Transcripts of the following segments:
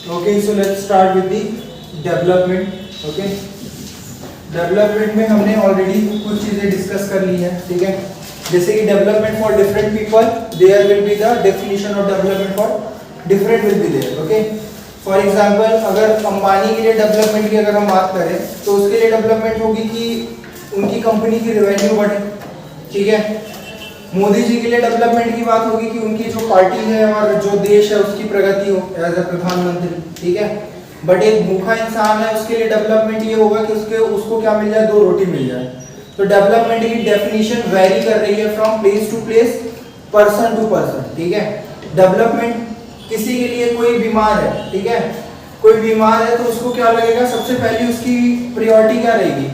Okay, so let's start with the development. Okay, development में हमने already कुछ चीजें डिस्कस कर ली हैं. ठीक है, जैसे कि development for different people, there will be the definition of development for different will be there. Okay, for example अगर अंबानी के लिए डेवलपमेंट की अगर हम बात करें तो उसके लिए डेवलपमेंट होगी कि उनकी कंपनी की रेवेन्यू बढ़े. ठीक है, मोदी जी के लिए डेवलपमेंट की बात होगी कि उनकी जो पार्टी है और जो देश है उसकी प्रगति हो एज अ प्रधानमंत्री. ठीक है, बट एक भूखा इंसान है उसके लिए डेवलपमेंट ये होगा कि उसको क्या मिल जाए, 2 रोटी मिल जाए. तो डेवलपमेंट की डेफिनेशन वेरी कर रही है from place to place, person to person. ठीक है, डेवलपमेंट किसी के लिए, कोई बीमार है, ठीक है, कोई बीमार है तो उसको क्या लगेगा, सबसे पहले उसकी प्रायोरिटी क्या रहेगी,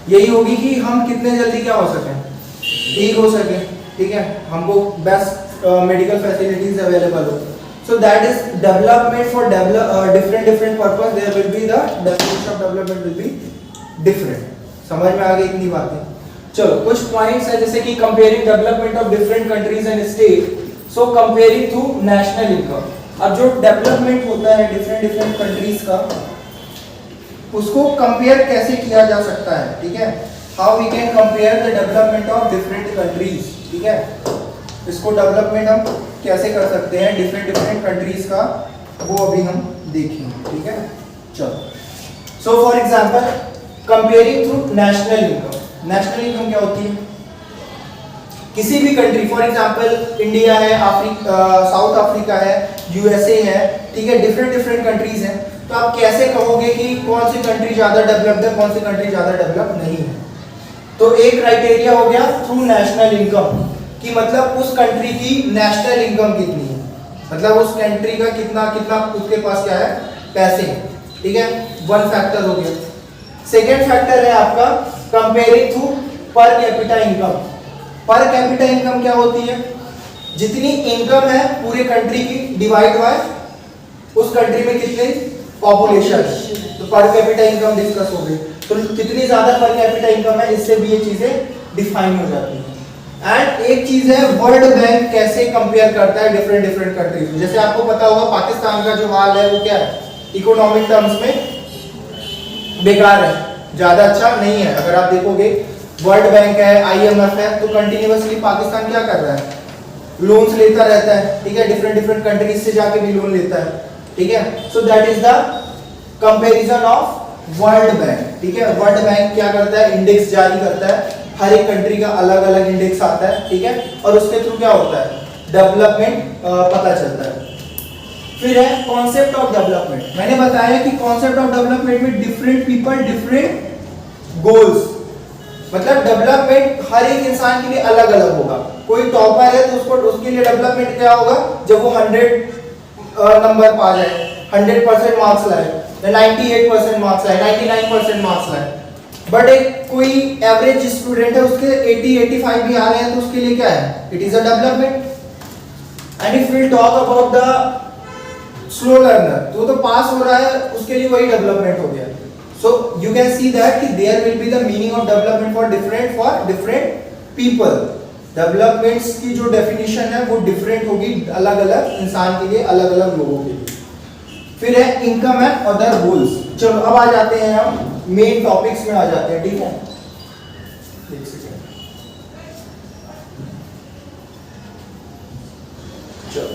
यही होगी कि हम कितने जल्दी क्या हो सके, ठीक हो सके. ठीक है, हमको बेस्ट मेडिकल फैसिलिटीज अवेलेबल हो. So that is development for different purpose. There will be the definition of development will be different. समझ में आ गई इतनी बातें. चलो कुछ पॉइंट्स है जैसे कि comparing development of different countries and state. So comparing to national income. अब जो डेवलपमेंट होता है डिफरेंट कंट्रीज का, उसको कंपेयर कैसे किया जा सकता है. ठीक है, how we can compare the development of different countries. ठीक है, इसको डेवलपमेंट हम कैसे कर सकते हैं डिफरेंट कंट्रीज का, वो अभी हम देखेंगे. ठीक है, चलो. So for example comparing through national income. National income क्या होती है, किसी भी कंट्री, फॉर एग्जांपल इंडिया है, साउथ अफ्रीका है, यूएसए है. ठीक है, डिफरेंट कंट्रीज हैं. तो आप कैसे कहोगे कि कौन सी कंट्री ज्यादा डेवलप्ड है, कौन सी कंट्री ज्यादा डेवलप नहीं है. तो एक क्राइटेरिया हो गया थ्रू नेशनल इनकम, कि मतलब उस कंट्री की नेशनल इनकम कितनी है, मतलब उस कंट्री का कितना उसके पास क्या है, पैसे. ठीक है, वन फैक्टर हो गया. सेकेंड फैक्टर है आपका कंपेयरिंग थ्रू पर कैपिटा इनकम. पर कैपिटा इनकम क्या होती है, जितनी इनकम है पूरे कंट्री की डिवाइड बाय उस कंट्री में कितनी पॉपुलेशन. तो पर कैपिटा इनकम डिस्कस हो गई. तो कितनी ज्यादा पर कैपिटा इनकम है, इससे भी ये चीजें डिफाइन हो जाती हैं. एंड एक चीज है वर्ल्ड बैंक कैसे कंपेयर करता है डिफरेंट कंट्रीज में. जैसे आपको पता होगा पाकिस्तान का जो हाल है वो क्या है, इकोनॉमिक टर्म्स में बेकार है, ज्यादा अच्छा नहीं है. अगर आप देखोगे वर्ल्ड बैंक है, IMF है, तो कंटिन्यूअसली पाकिस्तान क्या कर रहा है, लोन्स लेता रहता है. ठीक है, डिफरेंट कंट्रीज से जाके भी लोन लेता है. ठीक है, सो that is the comparison of world bank. ठीक है, वर्ल्ड बैंक क्या करता है, इंडेक्स जारी करता है, हर एक कंट्री का अलग अलग इंडेक्स आता है. ठीक है, और उसके थ्रू क्या होता है, डेवलपमेंट पता चलता है. फिर है कॉन्सेप्ट ऑफ डेवलपमेंट. मैंने बताया कि कॉन्सेप्ट ऑफ डेवलपमेंट में डिफरेंट पीपल डिफरेंट गोल्स, मतलब डेवलपमेंट हर एक इंसान के लिए अलग अलग होगा. कोई टॉपर है तो उसके लिए डेवलपमेंट क्या होगा, जब वो 100 नंबर पा जाए, 100% मार्क्स लाए, 98% मार्क्स लाए, 99% मार्क्स लाए. बट एक कोई एवरेज स्टूडेंट है, उसके 80-85 भी आ रहे हैं, तो उसके लिए क्या है, it is a development. And if we talk about the slow learner, तो पास हो रहा है, उसके लिए वही डेवलपमेंट हो गया. So you can see that कि there will be the meaning of development for different people. Developments की जो डेफिनेशन है वो डिफरेंट होगी अलग अलग इंसान के लिए, अलग अलग लोगों के लिए. फिर है इनकम एंड अदर गोल्स. चलो अब आ जाते हैं हम मेन टॉपिक्स में आ जाते हैं. ठीक है, चलो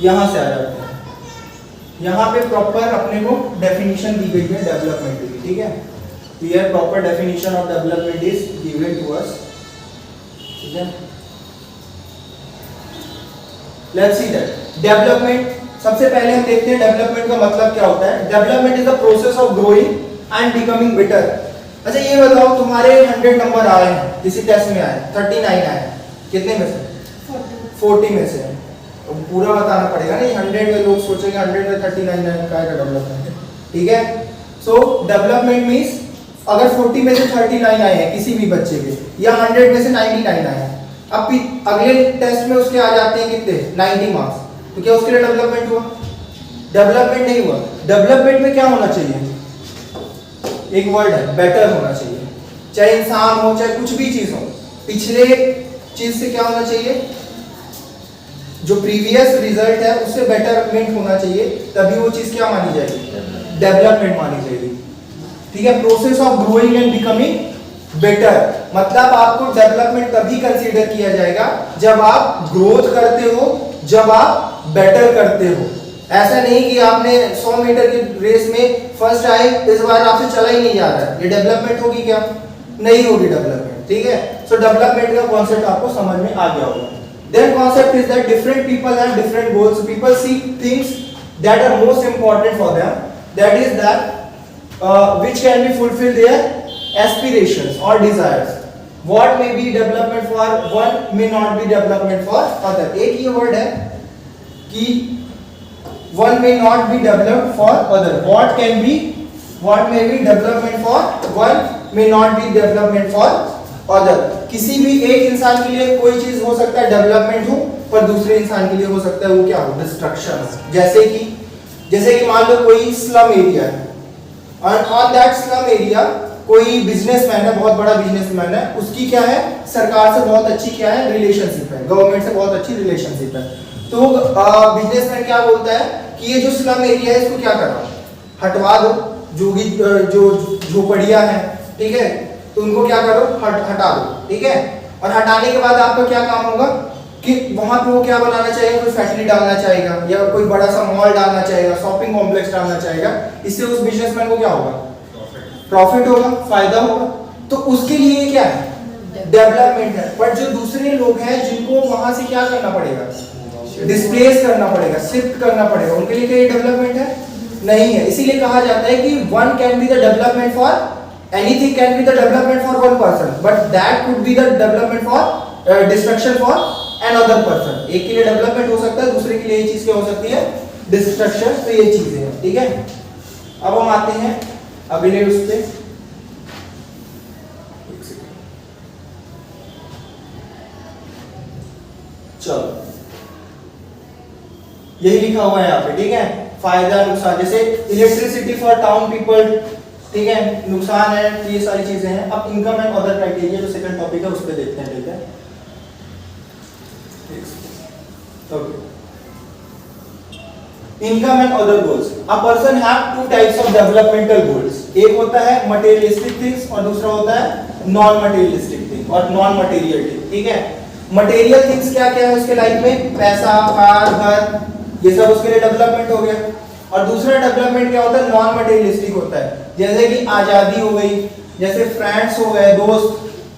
यहां से आ जाते हैं. यहां पे प्रॉपर अपने को डेफिनेशन दी गई है डेवलपमेंट की. ठीक है, here proper definition of development is given to us. ठीक है, लेट्स सी दैट डेवलपमेंट. सबसे पहले हम देखते हैं डेवलपमेंट का मतलब क्या होता है. Development is the process of growing and becoming better. अच्छा ये बताओ, तुम्हारे 100 नंबर आए हैं किसी टेस्ट में, आए 39 आए, कितने में से 40 में से. तो पूरा बताना पड़ेगा नहीं, 100 में लोग सोचेंगे 100 में 39 का डेवलपमेंट. ठीक है, सो डेवलपमेंट मींस अगर 40 में से 39 आए हैं किसी भी बच्चे के, या 100 में से 99 आए हैं, अब अगले टेस्ट में उसके आ जाते हैं कितने, 90 मार्क्स, तो क्या उसके लिए डेवलपमेंट हुआ, डेवलपमेंट नहीं हुआ. डेवलपमेंट में क्या होना चाहिए, एक वर्ड है बेटर होना चाहिए. चाहे इंसान हो चाहे कुछ भी चीज हो, पिछले चीज से क्या होना चाहिए, जो प्रीवियस रिजल्ट है उससे बेटरमेंट होना चाहिए, तभी वो चीज क्या मानी जाएगी, डेवलपमेंट मानी जाएगी। ठीक है, process of growing and becoming better, मतलब आपको डेवलपमेंट तभी कंसीडर किया जाएगा जब आप ग्रोथ करते हो, जब आप बेटर करते हो। ऐसा नहीं कि आपने 100 मीटर की रेस में फर्स्ट आए, इस बार आपसे चला ही नहीं जा रहा है, ये डेवलपमेंट होगी क्या, नहीं होगी डेवलपमेंट। ठीक है, सो डेवलपमेंट का कॉन्सेप्ट आपको समझ में आ गया होगा। Then concept is that different people have different goals, people see things that are most important for them, that is that which can be fulfill their aspirations or desires. What may be development for one may not be development for other. एक ये word है कि one may not be developed for other. What may be development for one may not be development for other. किसी भी एक इंसान के लिए कोई चीज हो सकता है डेवलपमेंट हो, पर दूसरे इंसान के लिए हो सकता है वो क्या हो, डिस्ट्रक्शन। जैसे कि मान लो कोई स्लम एरिया है, और ऑन दैट स्लम एरिया कोई बिजनेसमैन है, बहुत बड़ा बिजनेसमैन है, उसकी क्या है, सरकार से बहुत अच्छी क्या है, रिलेशनशिप है, गवर्नमेंट से बहुत अच्छी रिलेशनशिप है। तो बिजनेसमैन क्या बोलता है कि ये जो स्लम एरिया है इसको क्या करो, हटवा दो, जो झोपड़ियां हैं, ठीक है, तो उनको क्या करो, हटा दो। ठीक है, और हटाने के बाद आपका क्या काम होगा कि वहां पे वो क्या बनाना चाहेगा, कोई फैक्ट्री डालना चाहेगा या कोई बड़ा सा मॉल डालना चाहेगा, शॉपिंग कॉम्प्लेक्स डालना चाहेगा। इससे उस बिजनेसमैन को क्या होगा, प्रॉफिट होगा, फायदा होगा। तो उसके लिए क्या है, डेवलपमेंट है। पर जो दूसरे लोग हैं जिनको वहां से क्या करना पड़ेगा, डिस्प्लेस करना पड़ेगा, शिफ्ट करना पड़ेगा, उनके लिए क्या डेवलपमेंट है, नहीं है। इसीलिए कहा जाता है कि one can be the development for anything, can be the development for one person, but that could be the development for destruction for another person। एक के लिए डेवलपमेंट हो सकता है, दूसरे के लिए ये चीज क्या हो सकती है, डिस्ट्रक्शन। तो ये चीजें हैं। ठीक है, अब हम आते हैं अगले उस पे, चलो यही लिखा हुआ है यहाँ पे। ठीक है, फायदा नुकसान, जैसे इलेक्ट्रिसिटी फॉर टाउन पीपल, ठीक है, नुकसान है, ये सारी चीजें हैं। अब इनकम एंड अदर क्राइटेरिया जो सेकंड टॉपिक है उस पे देखते हैं। ठीक है, income and other goals. A person have two types of developmental goals, एक होता है मटेरियलिस्टिक थिंग्स और दूसरा होता है नॉन मटेरियलिस्टिक थिंग और नॉन मटेरियल थिंग। ठीक है, मटेरियल थिंग्स क्या क्या है उसके लाइफ में, पैसा, कार, घर, ये सब उसके लिए डेवलपमेंट हो गया। और दूसरा डेवलपमेंट क्या होता है, नॉन मटेरियलिस्टिक होता है, जैसे कि आजादी हो गई, जैसे फ्रेंड्स हो गए, दोस्त,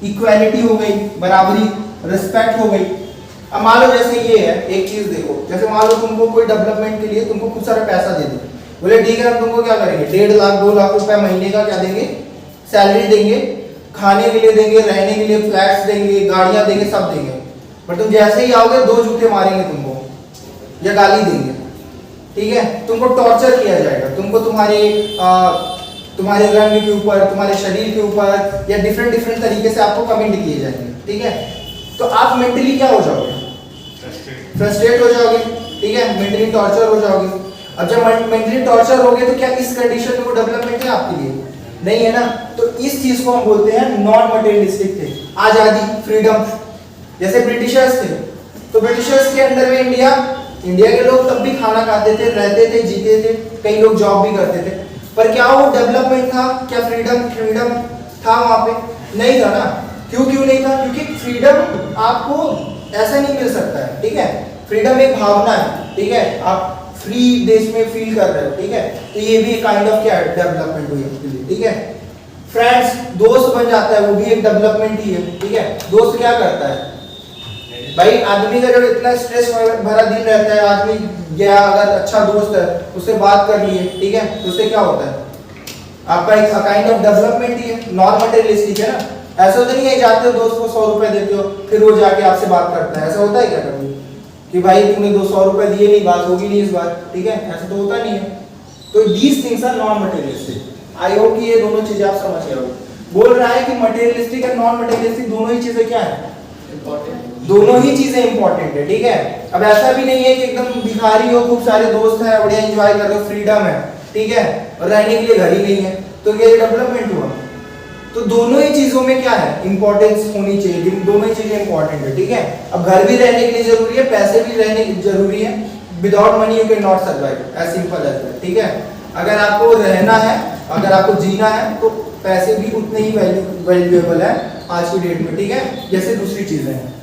इक्वालिटी हो गई, बराबरी, रिस्पेक्ट हो गई। अब मान लो जैसे ये है, एक चीज देखो, जैसे मान लो तुमको कोई डेवलपमेंट के लिए तुमको खूब सारा पैसा दे दे, बोले ठीक है हम तुमको क्या करेंगे, 1.5 लाख 2 लाख रुपए महीने का क्या देंगे, सैलरी देंगे, खाने के लिए देंगे, रहने के लिए फ्लैट्स देंगे, गाड़ियां देंगे, सब देंगे। बट तुम जैसे ही आओगे 2 जूते मारेंगे तुमको या गाली देंगे। ठीक है, तुमको टॉर्चर किया जाएगा, तुमको तुम्हारे रंग के ऊपर, तुम्हारे शरीर के ऊपर या डिफरेंट तरीके से आपको कमेंट किए जाएंगे। ठीक है, तो आप मेंटली क्या हो जाओगे, फ्रस्ट्रेट हो जाओगे। ठीक है, मेंटली टॉर्चर हो जाओगे। अब जब मेंटली टॉर्चर होगे तो क्या इस कंडीशन में वो डेवलपमेंट है आपके लिए, नहीं है ना। तो इस चीज को हम बोलते हैं नॉन मटेरियलिस्टिक थे। आजादी, फ्रीडम, जैसे ब्रिटिशर्स थे, तो ब्रिटिशर्स के अंडर में इंडिया के लोग तब भी खाना खाते थे, रहते थे, जीते थे, कई लोग जॉब भी करते थे। पर क्या वो डेवलपमेंट था, क्या फ्रीडम था वहां पे, नहीं था ना। क्यों नहीं था, क्योंकि फ्रीडम आपको ऐसा नहीं मिल सकता है। ठीक है, फ्रीडम एक भावना है। ठीक है, आप फ्री देश में फील कर रहे हो। ठीक है, तो ये भी एक काइंड ऑफ क्या डेवलपमेंट हुई आपके लिए। ठीक है, फ्रेंड्स, दोस्त बन जाता है, वो भी एक डेवलपमेंट ही है। ठीक है, दोस्त क्या करता है भाई, आदमी का जब इतना स्ट्रेस भरा दिन रहता है, आदमी गया अगर अच्छा दोस्त है उससे बात कर लिए, ठीक है, तो उससे क्या होता है, आपका एक काइंड ऑफ डेवलपमेंट ही है, नॉन मटेरियलिस्टिक है ना। ऐसा तो नहीं है जाते हो दोस्त को 100 रुपए देते हो फिर वो जाके आपसे बात करता है, ऐसा होता है क्या कभी कि भाई तुमने 200 रुपए दिए नहीं, बात होगी नहीं इस बार। ठीक है, ऐसा तो होता नहीं है। तो these things are non materialistic. I hope कि ये दोनों चीजें आप समझ गए हो। बोल रहा है कि मटेरियलिस्टिक और नॉन मटेरियलिस्टिक दोनों ही चीजें क्या है, दोनों ही चीजें इंपॉर्टेंट है। ठीक है, अब ऐसा भी नहीं है कि एकदम भिखारी हो, खूब सारे दोस्त हैं, बढ़िया एंजॉय कर रहे हो, फ्रीडम है, ठीक है, और रहने के लिए घर ही नहीं है, तो ये डेवलपमेंट हुआ। तो दोनों ही चीजों में क्या है, इंपॉर्टेंस होनी चाहिए, दोनों ही चीजें इंपॉर्टेंट है, ठीक है। अब घर भी रहने के लिए जरूरी है, पैसे भी रहने जरूरी है, without money you can not survive, as simple as that, ठीक है। अगर आपको रहना है, अगर आपको जीना है, तो पैसे भी उतने ही वैल्यूएबल है आज की डेट में, ठीक है, जैसे दूसरी चीजें हैं।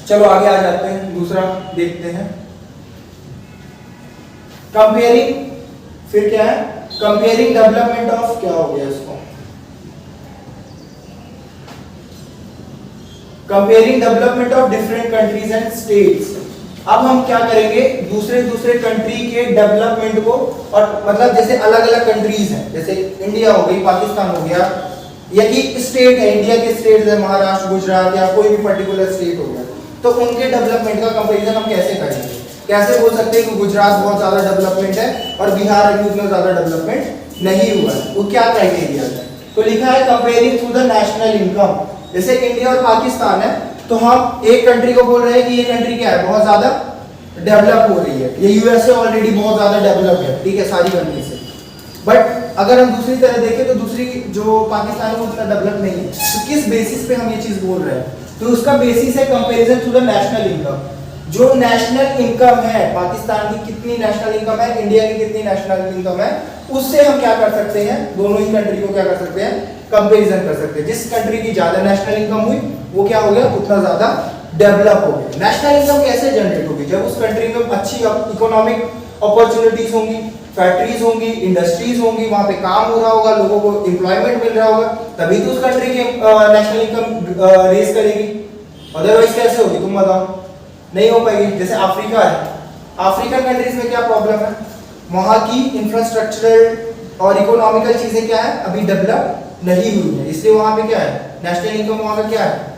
चलो आगे आ जाते हैं, दूसरा देखते हैं, कंपेयरिंग। फिर क्या है, कंपेयरिंग डेवलपमेंट ऑफ, क्या हो गया इसको, comparing development of different countries and states. अब हम क्या करेंगे, दूसरे कंट्री के डेवलपमेंट को, और मतलब जैसे अलग अलग कंट्रीज हैं, जैसे इंडिया हो गई, पाकिस्तान हो गया, या कि स्टेट है, इंडिया के स्टेट है, महाराष्ट्र, गुजरात या कोई भी पर्टिकुलर स्टेट हो गया, तो उनके डेवलपमेंट का कंपैरिजन हम कैसे करेंगे। कैसे बोल सकते हैं कि गुजरात बहुत ज्यादा डेवलपमेंट है और बिहार अभी उतना ज्यादा डेवलपमेंट नहीं हुआ है, वो क्या क्राइटेरिया है। तो लिखा है comparing to the national income. जैसे इंडिया और पाकिस्तान है, तो हम एक कंट्री को बोल रहे हैं कि ये कंट्री क्या है, बहुत ज्यादा डेवलप हो रही है, ये यूएसए ऑलरेडी बहुत ज्यादा डेवलप है, ठीक है, सारी कंट्री से। बट अगर हम दूसरी तरह देखें तो दूसरी जो पाकिस्तान है उतना डेवलप नहीं है, तो किस बेसिस पे हम ये चीज बोल रहे हैं, तो उसका बेसिस है comparison to the national income. जो नेशनल इनकम है, पाकिस्तान की कितनी नेशनल इनकम है, इंडिया की कितनी नेशनल इनकम है, उससे हम क्या कर सकते हैं, दोनों ही कंट्री को क्या कर सकते हैं, कंपैरिजन कर सकते हैं। जिस कंट्री की ज्यादा नेशनल इनकम हुई वो क्या हो गया, उतना ज्यादा डेवलप हो गया। नेशनल इनकम कैसे जनरेट होगी, जब उस कंट्री में अच्छी इकोनॉमिक अपॉर्चुनिटीज होंगी, फैक्ट्रीज होंगी, इंडस्ट्रीज होंगी, वहां पे काम हो रहा होगा, लोगों को एम्प्लॉयमेंट मिल रहा होगा, तभी तो उस कंट्री की नेशनल इनकम रेज करेगी। अदरवाइज कैसे होगी, तुम बताओ, नहीं हो पाएगी। जैसे अफ्रीका है, अफ्रीकन कंट्रीज में क्या प्रॉब्लम है, वहां की इंफ्रास्ट्रक्चरल और इकोनॉमिकल चीजें क्या है, अभी डेवलप नहीं हुई है, इसलिए वहां पे क्या है, नेशनल इनकम वहां पे क्या है,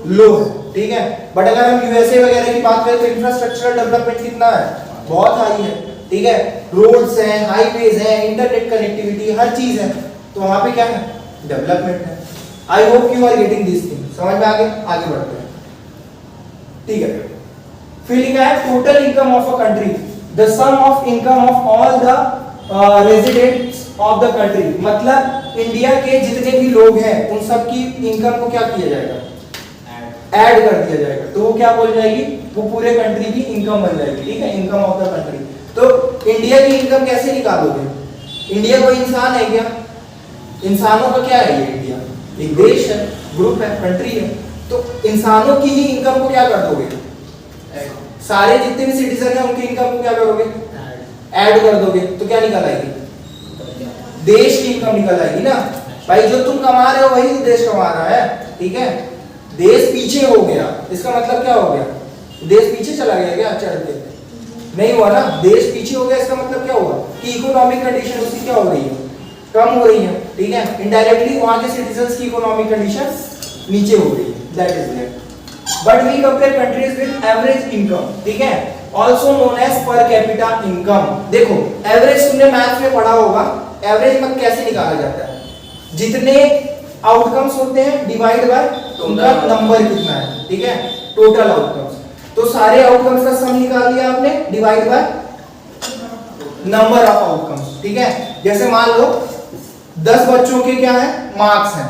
लो है, ठीक है। बट अगर हम यूएसए वगैरह की बात करें तो इंफ्रास्ट्रक्चरल डेवलपमेंट कितना है, बहुत हाई है, ठीक है, रोड्स हैं, हाईवेज हैं, इंटरनेट कनेक्टिविटी, हर चीज है, तो वहां पे क्या है, डेवलपमेंट है। I hope you are getting this thing, समझ में आगे बढ़ते हैं, ठीक है। फिर लिखा है total income of a country, the sum of income of all the residents of the country, मतलब इंडिया के जितने भी लोग हैं उन सब की इनकम को क्या किया जाएगा, ऐड कर दिया जाएगा, तो वो क्या बोल जाएगी, वो पूरे कंट्री की इनकम बन जाएगी, ठीक है, इनकम ऑफ द कंट्री। तो इंडिया की इनकम कैसे निकालोगे, इंडिया कोई इंसान है क्या, इंसानों का क्या है, ये इंडिया एक देश है, ग्रुप है, कंट्री है, तो इंसानों की ही इनकम को क्या कर दोगे, सारे जितने भी सिटीजन है उनकी इनकम को क्या करोगे, ऐड कर दोगे, तो क्या निकल आएगी, देश की इनकम निकल आएगी ना भाई, जो तुम कमा रहे हो वही देश कमा रहा है, ठीक है। देश पीछे हो गया, इसका मतलब क्या हो गया, देश पीछे चला गया क्या, चढ़ के नहीं हुआ ना, देश पीछे हो गया, इसका मतलब क्या हुआ कि इकोनॉमिक कंडीशन उसकी क्या हो रही है, कम हो रही है, ठीक है, इनडायरेक्टली वहां के सिटीजंस की इकोनॉमिक कंडीशन नीचे हो रही है, that is that. But we compare countries with average income, ठीक है, also known as per capita income. देखो एवरेज तुमने मैथ्स में पढ़ा होगा, एवरेज मतलब कैसे निकाला जाता है, जितने आउटकम्स होते हैं डिवाइड बाय उनका नंबर कितना है, ठीक है, टोटल आउटकम्स। तो सारे आउटकम्स का सम निकाल लिया आपने, divide by number of outcomes, ठीक है। जैसे मान लो 10 बच्चों के क्या है, मार्क्स हैं,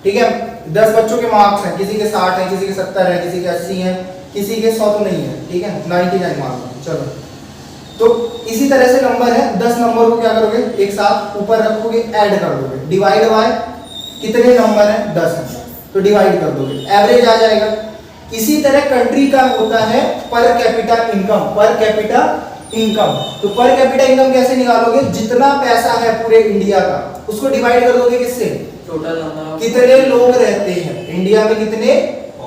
ठीक है, 10 बच्चों के मार्क्स हैं, किसी के 60 है, किसी के 70 है, किसी के 80 है, किसी के 100 तो नहीं है, ठीक है, 99 मार्क्स। चलो तो इसी तरह से नंबर है, 10 नंबर को क्या करोगे, एक साथ ऊपर रखोगे, ऐड कर दोगे, डिवाइड बाय कितने नंबर है, 10 है, तो डिवाइड कर दोगे, एवरेज आ जाएगा। इसी तरह कंट्री का होता है पर कैपिटा इनकम, पर कैपिटा इनकम। तो पर कैपिटा इनकम कैसे निकालोगे, जितना पैसा है पूरे इंडिया का उसको डिवाइड कर दोगे किससे, टोटल नंबर, कितने लोग रहते हैं इंडिया में, कितने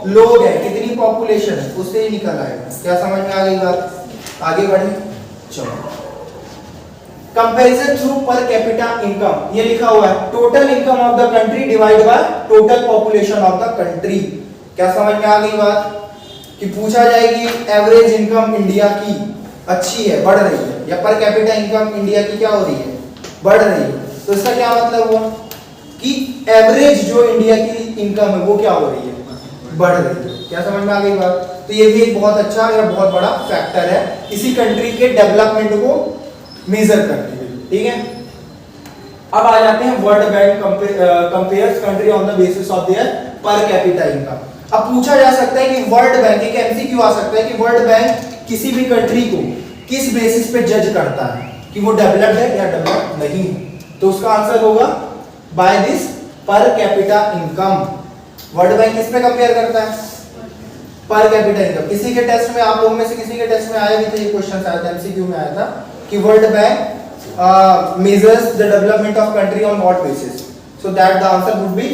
लोग हैं, कितनी पॉपुलेशन है, उससे ही निकल आएगा। क्या समझ में आ गई बात, आगे बढ़े, चलो। कंपैरिजन थ्रू पर कैपिटा इनकम, ये लिखा हुआ है total income of the country divide by total population of the country. क्या समझ में आ गई बात, कि पूछा जाएगी एवरेज इनकम इंडिया की अच्छी है, बढ़ रही है, या पर कैपिटा इनकम इंडिया की क्या हो रही है, बढ़ रही है, तो इसका क्या मतलब हुआ कि एवरेज जो इंडिया की इनकम है वो क्या हो रही है, बढ़ रही है। क्या समझ में आ गई बात, तो ये भी एक बहुत अच्छा या बहुत बड़ा फैक्टर है किसी कंट्री के डेवलपमेंट को मेजर करते हुए, ठीक है। अब आ जाते हैं world bank compares country on the basis of their पर कैपिटा इनकम। अब पूछा जा सकता है कि वर्ल्ड बैंक, एक एमसीक्यू आ सकता है कि वर्ल्ड बैंक किसी भी कंट्री को किस बेसिस पे जज करता है कि वो डेवलप्ड है या डेवलप्ड नहीं है। तो उसका आंसर होगा by this per capita income. World Bank किस पे कंपेयर करता है? पर कैपिटा इनकम। किसी के टेस्ट में, आप लोगों में से किसी के टेस्ट में आया भी था, ये क्वेश्चन आया था, एमसीक्यू में आया था कि world bank measures the development of country on what basis, so that the answer would be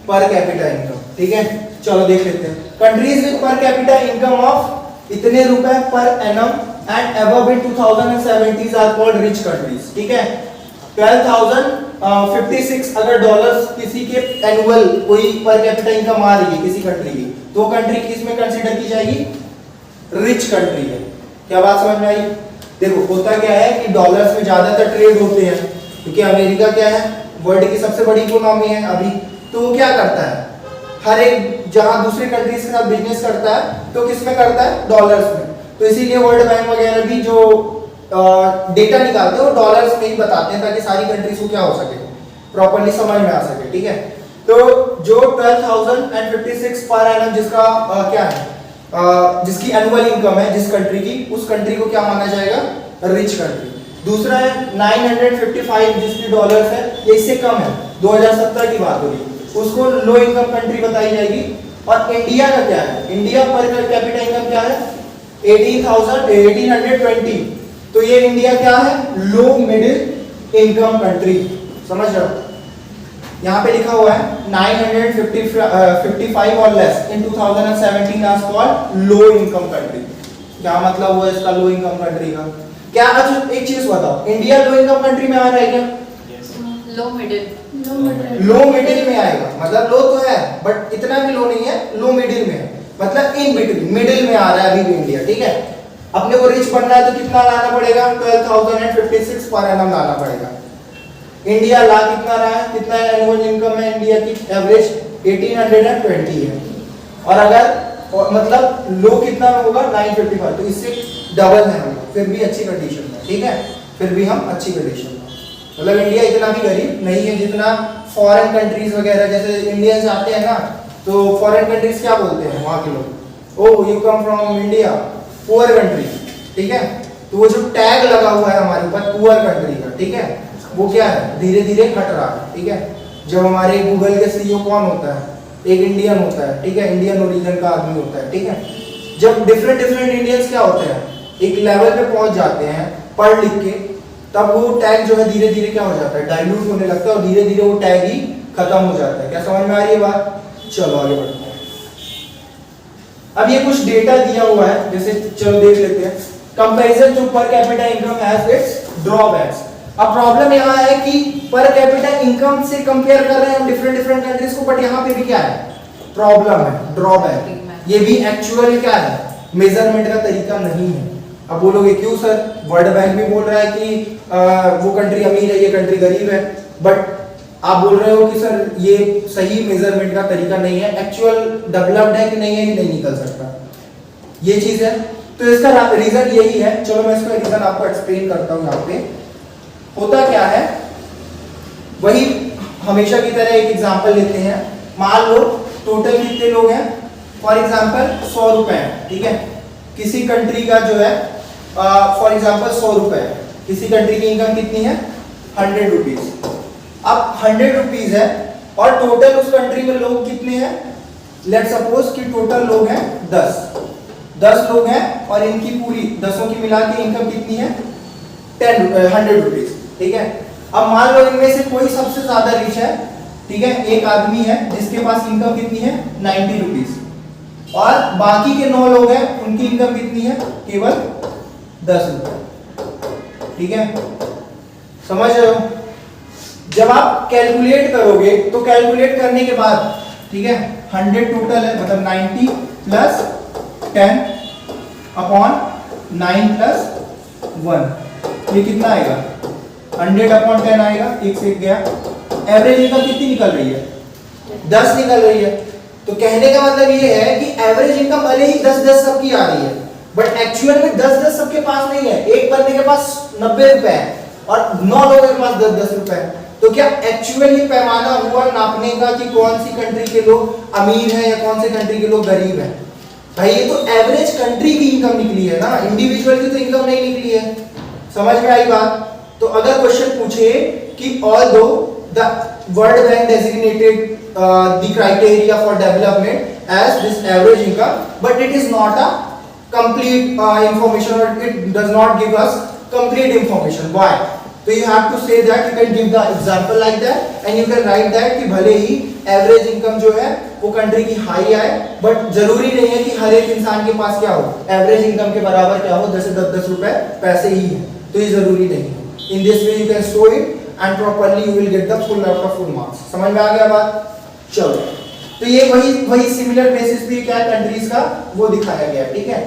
per capita income। ठीक है, चलो देख लेते हैं। Countries with per capita income of इतने रुपए per annum and above in 2070s are called rich countries. ठीक है, 12,056 अगर डॉलर्स किसी के एनुअल कोई पर कैपिटा इनकम आ रही है किसी कंट्री की, तो कंट्री किस में कंसीडर की जाएगी? रिच कंट्री है। क्या बात समझ में आई? देखो होता क्या है कि डॉलर्स में ज्यादातर ट्रेड होते हैं, क्योंकि अमेरिका क्या है, वर्ल्ड की सबसे बड़ी इकोनॉमी है अभी। तो वो क्या करता है, हर एक जहां दूसरे कंट्रीज के साथ बिजनेस करता है तो किस में करता है? डॉलर्स में। तो इसीलिए वर्ल्ड बैंक वगैरह भी जो डेटा निकालते हैं वो डॉलर्स में ही बताते हैं, ताकि सारी कंट्रीज को क्या हो सके, प्रॉपर्ली समझ में आ सके। ठीक है, तो जो 12,056 पर एनम जिसका क्या है, जिसकी एनुअल इनकम है जिस कंट्री की, उस कंट्री को क्या माना जाएगा? Rich country. दूसरा है 955 जिसकी डॉलर्स है, ये इससे कम है, 2017 की बात हो रही है, उसको लो इनकम कंट्री बताई जाएगी। और इंडिया का क्या है? इंडिया पर कैपिटा इनकम क्या है? 1820। तो ये इंडिया क्या है? Low middle income country. समझ रहे हो? यहाँ पे लिखा हुआ है 955 और less in 2017 as called low income country. क्या मतलब हुआ इसका लो इनकम कंट्री का? क्या? अच्छा एक चीज बताओ, इंडिया लो इनकम कंट्री में आ रहा है क्या? लो मिडिल में आएगा, मतलब लो तो है बट इतना भी लो नहीं है, लो मिडिल में है, मतलब इन बिटवीन, मिडिल में आ रहा है अभी भी इंडिया। ठीक है, अपने को रिच बनना है तो कितना लाना पड़ेगा? 12,056 पर एनम लाना पड़ेगा। इंडिया ला कितना रहा है, कितना एनुअल इनकम है इंडिया की? एवरेज 1820 है। और अगर मतलब लो कितना होगा? 955, तो इससे डबल है हम, फिर भी अच्छी कंडीशन में। ठीक है, फिर भी हम अच्छी कंडीशन में, मतलब इंडिया इतना भी गरीब नहीं है जितना फॉरेन कंट्रीज वगैरह, जैसे इंडियंस आते हैं ना, तो फॉरेन कंट्रीज क्या बोलते हैं वहां के लोग? Oh you come from India, poor country. ठीक है, तो वो जो टैग लगा हुआ है हमारे ऊपर पुअर कंट्री का, ठीक है, वो क्या है? धीरे धीरे हट रहा है। ठीक है, जब हमारे गूगल के सीईओ कौन होता है? एक इंडियन होता है। ठीक है, इंडियन ओरिजिन का आदमी होता है। ठीक है, जब डिफरेंट इंडियंस क्या होते हैं, एक लेवल पे पहुंच जाते हैं पढ़ लिख के, तब वो टैग जो है धीरे धीरे क्या हो जाता है? डाइल्यूट होने लगता है और धीरे धीरे वो टैग ही खत्म हो जाता है। क्या समझ में आ रही है बात? चलो आगे बढ़ते हैं। अब ये कुछ डेटा दिया हुआ है, जैसे चलो देख लेते हैं। Comparison to per capita income has its drawbacks. अब प्रॉब्लम यहाँ है कि पर कैपिटा इनकम से कंपेयर कर रहे हैं हम डिफरेंट कंट्रीज को, बट यहाँ पे भी क्या है? प्रॉब्लम है, ड्रॉबैक। ये भी एक्चुअल क्या है? मेजरमेंट का तरीका नहीं है। अब बोलोगे क्यों सर? वर्ल्ड बैंक भी बोल रहा है कि वो कंट्री अमीर है, ये कंट्री गरीब है, बट आप बोल रहे हो कि सर ये सही मेजरमेंट का तरीका नहीं है, एक्चुअल डेवलप्ड है कि नहीं है, ये नहीं निकल सकता, ये चीज है। तो इसका रीजन यही है। चलो मैं इसका रीजन आपको एक्सप्लेन करता हूँ। यहाँ पे होता क्या है, वही हमेशा की तरह एक एग्जांपल लेते हैं। मान लो टोटल कितने लोग हैं, फॉर एग्जांपल 100 रुपए है। ठीक है, किसी कंट्री का जो है फॉर एग्जांपल 100 रुपए है, किसी कंट्री की इनकम कितनी है? 100 रुपीज। अब 100 रुपीज है और टोटल उस कंट्री में लोग कितने हैं? लेट्स सपोज कि टोटल लोग हैं 10 लोग हैं और इनकी पूरी 10 की मिला के इनकम कितनी है? 100 रुपीज। ठीक है, अब मान लो इनमें से कोई सबसे ज्यादा रिच है। ठीक है, एक आदमी है जिसके पास इनकम कितनी है? 90 रुपीज, और बाकी के 9 लोग हैं, उनकी इनकम कितनी है? केवल 10 रुपए। ठीक है, समझ रहे हो? जब आप कैलकुलेट करोगे तो कैलकुलेट करने के बाद, ठीक है, 100 टोटल है, मतलब 90 प्लस 10 अपॉन 9 प्लस 1, ये कितना आएगा? 100 अपॉन 10 आएगा, एक से एक गया। एवरेज इनकम कितनी निकल रही है? 10 निकल रही है। तो कहने का मतलब ये है कि एवरेज इनकम भले ही 10-10 सबकी आ रही है, बट एक्चुअल में 10-10 सबके पास नहीं है। एक बंदे के पास 90 रुपए है और 9 लोगों के पास 10-10 रुपए है। तो क्या एक्चुअली पैमाना हुआ नापने का कि कौन सी कंट्री के लोग अमीर हैं या कौन से कंट्री के लोग गरीब हैं? भाई ये तो एवरेज कंट्री की इनकम निकली है ना, इंडिविजुअल की तो इनकम नहीं निकली है। समझ में आई बात? तो अगर क्वेश्चन पूछे कि although the World Bank designated the criteria for development as this average income, but it is not a complete information, or it does not give us complete information. Why? So you have to say that, you can give the example like that and you can write that कि भले ही average income जो है वो country की high आए, but जरूरी नहीं है कि हर एक इंसान के पास क्या हो, एवरेज इनकम के बराबर क्या हो, 10 से 10 रुपए पैसे ही है, तो ये जरूरी नहीं है। In this way you can show it and properly you will get the full out of full marks. समझ में आ गया बात? चलो, तो ये वही सिमिलर बेसिस पे क्या कंट्रीज का वो दिखाया गया, ठीक है,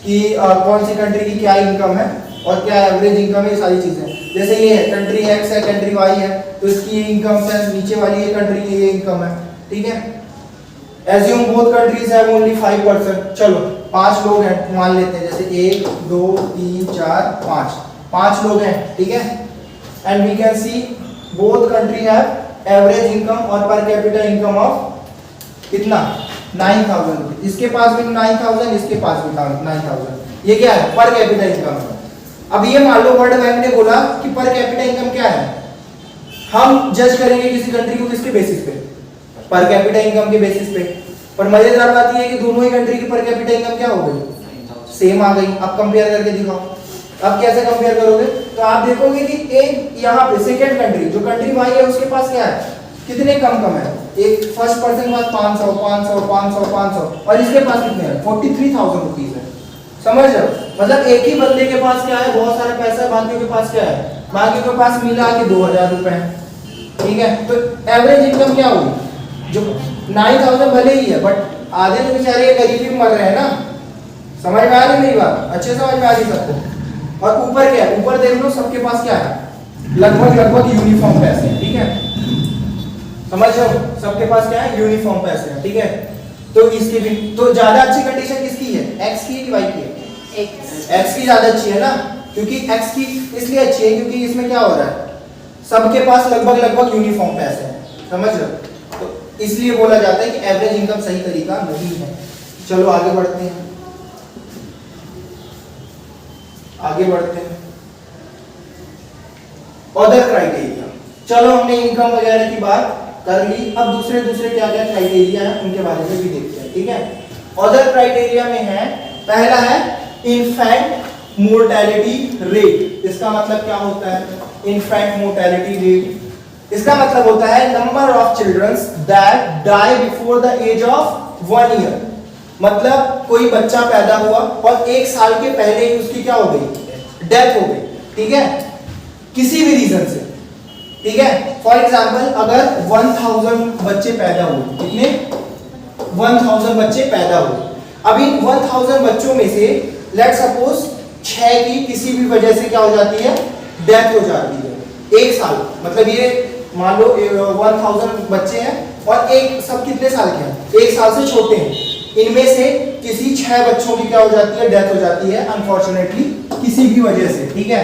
कि कौन सी कंट्री की क्या इनकम है और क्या एवरेज इनकम है, ये सारी चीजें। जैसे ये है कंट्री एक्स है, कंट्री वाई है, तो इसकी ये इनकम है, नीचे वाली ये कंट्री की ये इनकम है, ठीक है। Assume both countries have only 5%। चलो 5 लोग हैं मान लेते हैं, जैसे 1 2 3 4 5 लोग हैं, ठीक है। And we can see both country have average income और पर कैपिटा इनकम ऑफ कितना, 9,000 रुपीज। इसके पास भी 9,000, इसके पास भी 9,000। ये क्या है, पर कैपिटा इनकम है। अब ये मान लो वर्ल्ड बैंक ने बोला कि पर कैपिटा इनकम क्या है, हम जज करेंगे किसी कंट्री को किसके बेसिस पे, पर कैपिटा इनकम के बेसिस पे। पर मजेदार बात ये है कि दोनों ही कंट्री की पर कैपिटा इनकम क्या हो गई, सेम आ गई। अब कंपेयर करके दिखाओ, अब कैसे कंपेयर करोगे, तो आप देखोगे कि एक यहाँ पे सेकंड कंट्री जो कंट्री वाई है उसके पास क्या है, कितने कम है, एक फर्स्ट पर्सन के पास 500 500 500 500 और इसके पास कितने हैं, 43,000 रुपीज है। समझ रहे हो, मतलब एक ही बंदे के पास क्या है, बहुत सारा पैसा है, बाकियों के पास क्या है, बाकियों के पास मिला के 2,000 रुपए है, ठीक है। तो एवरेज इनकम क्या हुई, जो 9,000 भले ही है, बट आधे तो बेचारे गरीबी में मर रहे हैं ना। समझ में आ रही मेरी बात, अच्छे समझ में आ रही सबको। और ऊपर क्या है, ऊपर देख लो सबके पास क्या है, लगभग यूनिफॉर्म पैसे हैं, ठीक है। समझ रहे हो, सबके पास क्या है, यूनिफॉर्म पैसे हैं, ठीक है। तो इसकी भी तो ज्यादा अच्छी कंडीशन किसकी है, एक्स की है कि वाई की है, एक्स की ज्यादा अच्छी है ना, क्योंकि एक्स की इसलिए अच्छी है क्योंकि इसमें क्या हो रहा है, सबके पास लगभग यूनिफॉर्म पैसे हैं। समझ रहे हो, तो इसलिए बोला जाता है कि एवरेज इनकम सही तरीका नहीं है। चलो आगे बढ़ते हैं, अदर क्राइटेरिया। चलो हमने इनकम वगैरह की बात कर ली, अब दूसरे क्या क्या क्राइटेरिया है उनके बारे में भी देखते हैं, ठीक है। अदर क्राइटेरिया में है, पहला है इन्फेंट मोर्टेलिटी रेट। इसका मतलब क्या होता है, इन्फेंट मोर्टेलिटी रेट, इसका मतलब होता है number of childrens that die before the age of 1 year. मतलब कोई बच्चा पैदा हुआ और 1 साल के पहले ही उसकी क्या हो गई, डेथ हो गई, ठीक है, किसी भी रीजन से, ठीक है। फॉर एग्जाम्पल अगर 1000 बच्चे पैदा हुए, कितने, 1000 बच्चे पैदा हुए, अभी 1000 बच्चों में से लेट सपोज 6 की किसी भी वजह से क्या हो जाती है, डेथ हो जाती है 1 साल। मतलब ये मान लो 1000 बच्चे हैं और एक सब कितने साल के हैं, 1 साल से छोटे हैं, इनमें से किसी 6 बच्चों की क्या हो जाती है, डेथ हो जाती है अनफॉर्चुनेटली किसी भी वजह से, ठीक है।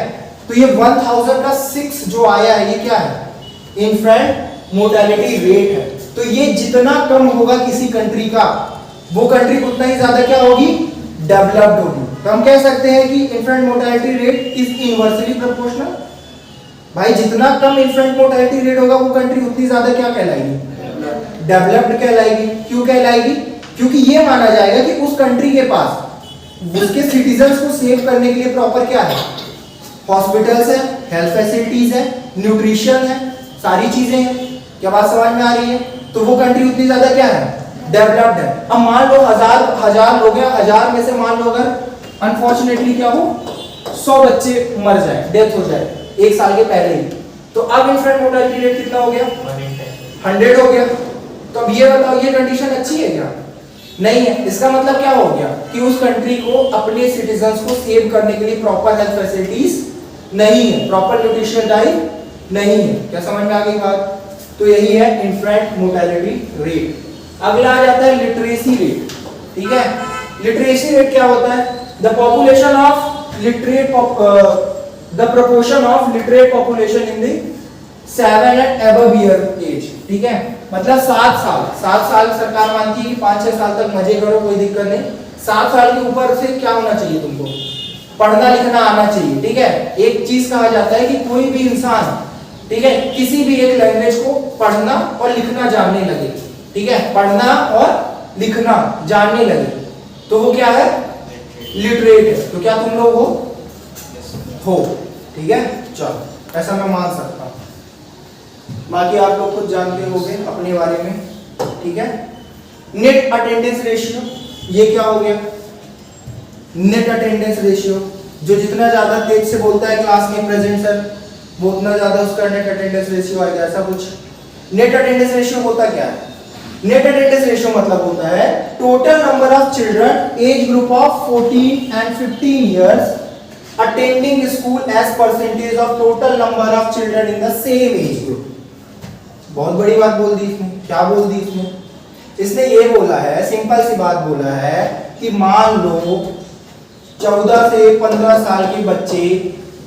तो ये 1000 का 6 जो आया है ये क्या है, इन्फेंट मोर्टेलिटी रेट है। तो ये जितना कम होगा किसी कंट्री का, वो कंट्री उतना ही ज्यादा क्या होगी, डेवलप्ड होगी। तो हम कह सकते हैं कि infant mortality rate is inversely proportional. भाई जितना कम इन्फेंट मोर्टेलिटी रेट होगा वो कंट्री उतनी ज्यादा क्या कहलाएगी, डेवलप्ड कहलाएगी। क्यों कहलाएगी, क्योंकि ये माना जाएगा कि उस कंट्री के पास उसके सिटीजन्स को सेव करने के लिए प्रॉपर क्या है, हॉस्पिटल्स है, हेल्थ फैसिलिटीज है, न्यूट्रिशन है, सारी चीजें हैं। क्या बात समझ में आ रही है, तो वो कंट्री उतनी ज्यादा क्या है, डेवलप्ड है। अब मान लो हजार लोग हैं, 1000 में से मान लो अगर अनफॉर्चुनेटली क्या हो, 100 बच्चे मर जाए, डेथ हो जाए 1 साल के पहले ही, तो अब इन्फेंट मोर्टेलिटी रेट कितना हो गया, 100 हो गया। तो अब ये बताओ ये कंडीशन अच्छी है क्या, नहीं है। इसका मतलब क्या हो गया कि उस कंट्री को अपने सिटीजन्स को सेव करने के लिए प्रॉपर हेल्थ फैसिलिटीज नहीं है, प्रॉपर न्यूट्रिशन डाइट नहीं है। क्या समझ में आ गई बात, तो यही है इन्फेंट मोर्टेलिटी रेट। अगला आ जाता है लिटरेसी रेट, ठीक है। लिटरेसी रेट क्या होता है, the population of literate the proportion of literate population in the 7 and above year age, ठीक है, मतलब 7 साल सरकार मानती है कि 5-6 साल तक मजे करो, कोई दिक्कत नहीं। 7 साल के ऊपर से क्या होना चाहिए तुमको, पढ़ना लिखना आना चाहिए, ठीक है। एक चीज कहा जाता है कि कोई भी इंसान, ठीक है, किसी भी एक लैंग्वेज को पढ़ना और लिखना जानने लगे, ठीक है, पढ़ना और लिखना जानने लगे, तो वो क्या है, लिटरेट है। तो क्या तुम लोग हो, ठीक है, चलो ऐसा मैं मान सकता हूं। बाकी आप लोग खुद जानते होंगे अपने बारे में, ठीक है। नेट अटेंडेंस रेशियो, ये क्या हो गया, नेट अटेंडेंस रेशियो, जो जितना ज्यादा तेज से बोलता है क्लास में प्रेजेंट सर, वो उतना ज्यादा उसका नेट अटेंडेंस रेशियो आएगा, ऐसा कुछ। नेट अटेंडेंस रेशियो होता क्या है, नेट अटेंडेंस रेशियो मतलब होता है total number of children age group of 14 and 15 years attending school as percentage of total number of children in the same age group. बहुत बड़ी बात बोल दी इसने, क्या बोल दी इसने ये बोला है, सिंपल सी बात बोला है कि मान लो 14 से 15 साल के बच्चे,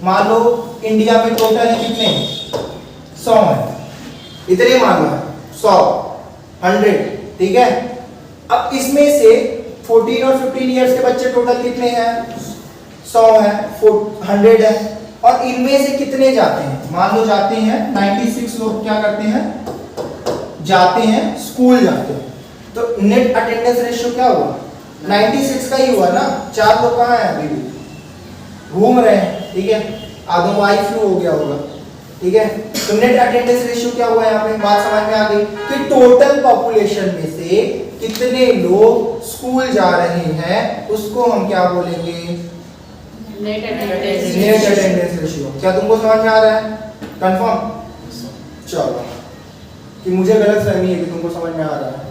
मान लो इंडिया में टोटल है कितने, 100 है, इतने मान लो 100, 100, ठीक है। अब इसमें से 14 और 15 इयर्स के बच्चे टोटल कितने हैं, 100 है, 100 है, और इनमें से कितने जाते हैं, मान लो जाते हैं 96 लोग, क्या करते हैं, जाते हैं स्कूल जाते हैं। तो नेट अटेंडेंस रेशियो क्या हुआ, 96 का ही हुआ ना, 4 लोग कहाँ हैं अभी भी, घूम रहे हैं, ठीक है, आधों को आई फ्लू हो गया होगा, ठीक है। तो नेट अटेंडेंस रेशियो क्या हुआ, यहाँ पे बात समझ में आ गई कि टोटल पॉपुलेशन में से कितने लोग स्कूल जा रहे हैं, उसको हम क्या बोलेंगे, net attendance. Net attendance ratio. क्या तुमको समझ में आ रहा है, कंफर्म, चलो, कि मुझे गलत फहमी है कि तुमको समझ में आ रहा है,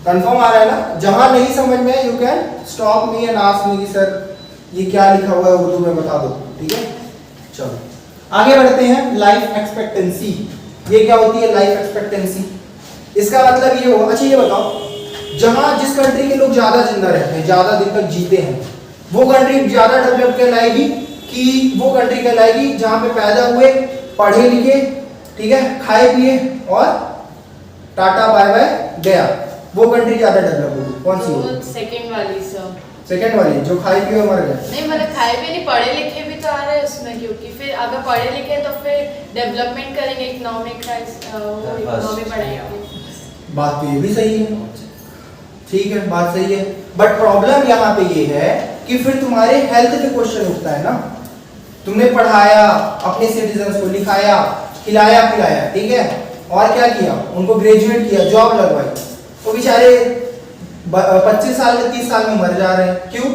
कंफर्म आ रहा है ना। जहां नहीं समझ में, you can stop me and ask me कि सर ये क्या लिखा हुआ है उर्दू में बता दो, ठीक है। चलो आगे बढ़ते हैं, लाइफ एक्सपेक्टेंसी, ये क्या होती है लाइफ एक्सपेक्टेंसी, इसका मतलब ये होगा, अच्छा ये बताओ, जहां जिस कंट्री के लोग ज्यादा जिंदा रहते हैं, ज्यादा दिन तक जीते हैं, वो कंट्री ज्यादा डेवलप कहलाएगी कि वो कंट्री कहलाएगी जहां पे पैदा हुए, पढ़े लिखे, ठीक है, खाए पिए और टाटा बाय बाय गया, वो कंट्री ज्यादा डेवलप होगी, कौन सी होगी, सेकंड वाली सर, सेकंड वाली जो खाए पिए मर गए, नहीं मतलब खाए पिए नहीं, पढ़े लिखे भी तो आ रहे हैं उसमें, क्योंकि फिर अगर पढ़े लिखे तो फिर डेवलपमेंट करेंगे, इकोनॉमिक इकोनॉमी बढ़ाएंगे। बात तो ये भी सही है, ठीक है, बात सही है, बट प्रॉब्लम यहाँ पे ये है कि फिर तुम्हारे हेल्थ पे क्वेश्चन उठता है ना। तुमने पढ़ाया अपने सिटीजन्स को, लिखाया, खिलाया पिलाया, ठीक है, और क्या किया, उनको ग्रेजुएट किया, जॉब लगवाई, तो बेचारे 25 साल में 30 साल में मर जा रहे हैं, क्यों,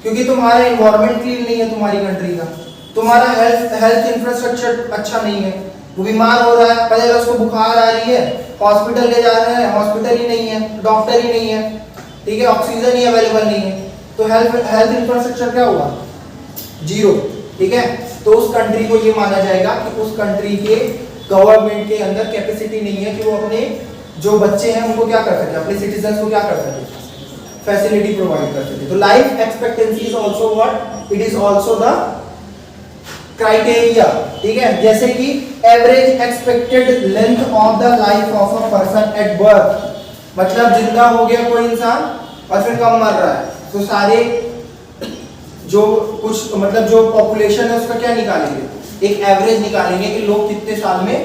क्योंकि तुम्हारा एनवायरनमेंट क्लीन नहीं है तुम्हारी कंट्री का, तुम्हारा हेल्थ इंफ्रास्ट्रक्चर अच्छा नहीं है, वो बीमार हो रहा है, पता चला उसको बुखार आ रही है, हॉस्पिटल ले जा रहे हैं, हॉस्पिटल ही नहीं है, डॉक्टर ही नहीं है, ठीक है, ऑक्सीजन ही अवेलेबल नहीं है, तो हेल्थ इंफ्रास्ट्रक्चर क्या हुआ, जीरो, ठीक है। तो उस कंट्री को ये माना जाएगा कि उस कंट्री के गवर्नमेंट के अंदर कैपेसिटी नहीं है कि वो अपने जो बच्चे हैं उनको क्या कर सके, अपने सिटीजन्स को क्या कर सके, फैसिलिटी प्रोवाइड कर सके। तो life expectancy is also what, it is also the criteria, ठीक है। जैसे कि average expected length of the life of a person at birth, मतलब जिंदा हो गया कोई इंसान और फिर कब मर रहा है, तो सारे जो कुछ मतलब जो पॉपुलेशन है उसका क्या निकालेंगे, एक एवरेज निकालेंगे कि लोग कितने साल में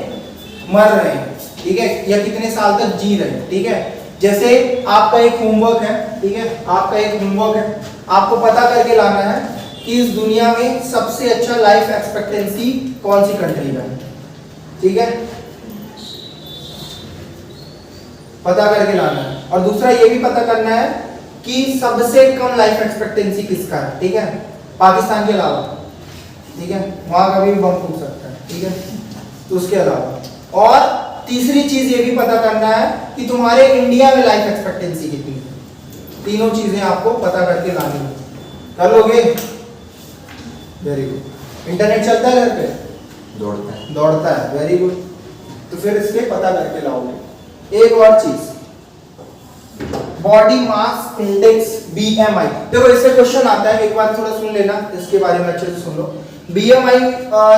मर रहे हैं, ठीक है, या कितने साल तक जी रहे हैं, ठीक है। जैसे आपका एक होमवर्क है, ठीक है, आपका एक होमवर्क है, आपको पता करके लाना है कि इस दुनिया में सबसे अच्छा लाइफ एक्सपेक्टेंसी कौन सी कंट्री में है, ठीक है, पता करके लाना है। और दूसरा ये भी पता करना है कि सबसे कम लाइफ एक्सपेक्टेंसी किसका है, ठीक है, पाकिस्तान के अलावा, ठीक है, वहां का भी बम फूट सकता है, ठीक है, तो उसके अलावा। और तीसरी चीज ये भी पता करना है कि तुम्हारे इंडिया में लाइफ एक्सपेक्टेंसी कितनी है। तीनों चीजें आपको पता करके लानी है, कर लोगे, वेरी गुड। इंटरनेट चलता है घर पे, दौड़ता है, वेरी गुड। तो फिर इसके पता करके लाओगे। एक और चीज, बॉडी मास इंडेक्स BMI, देखो इससे क्वेश्चन आता है, एक बार थोड़ा सुन लेना, इसके बारे में अच्छे से सुन लो। BMI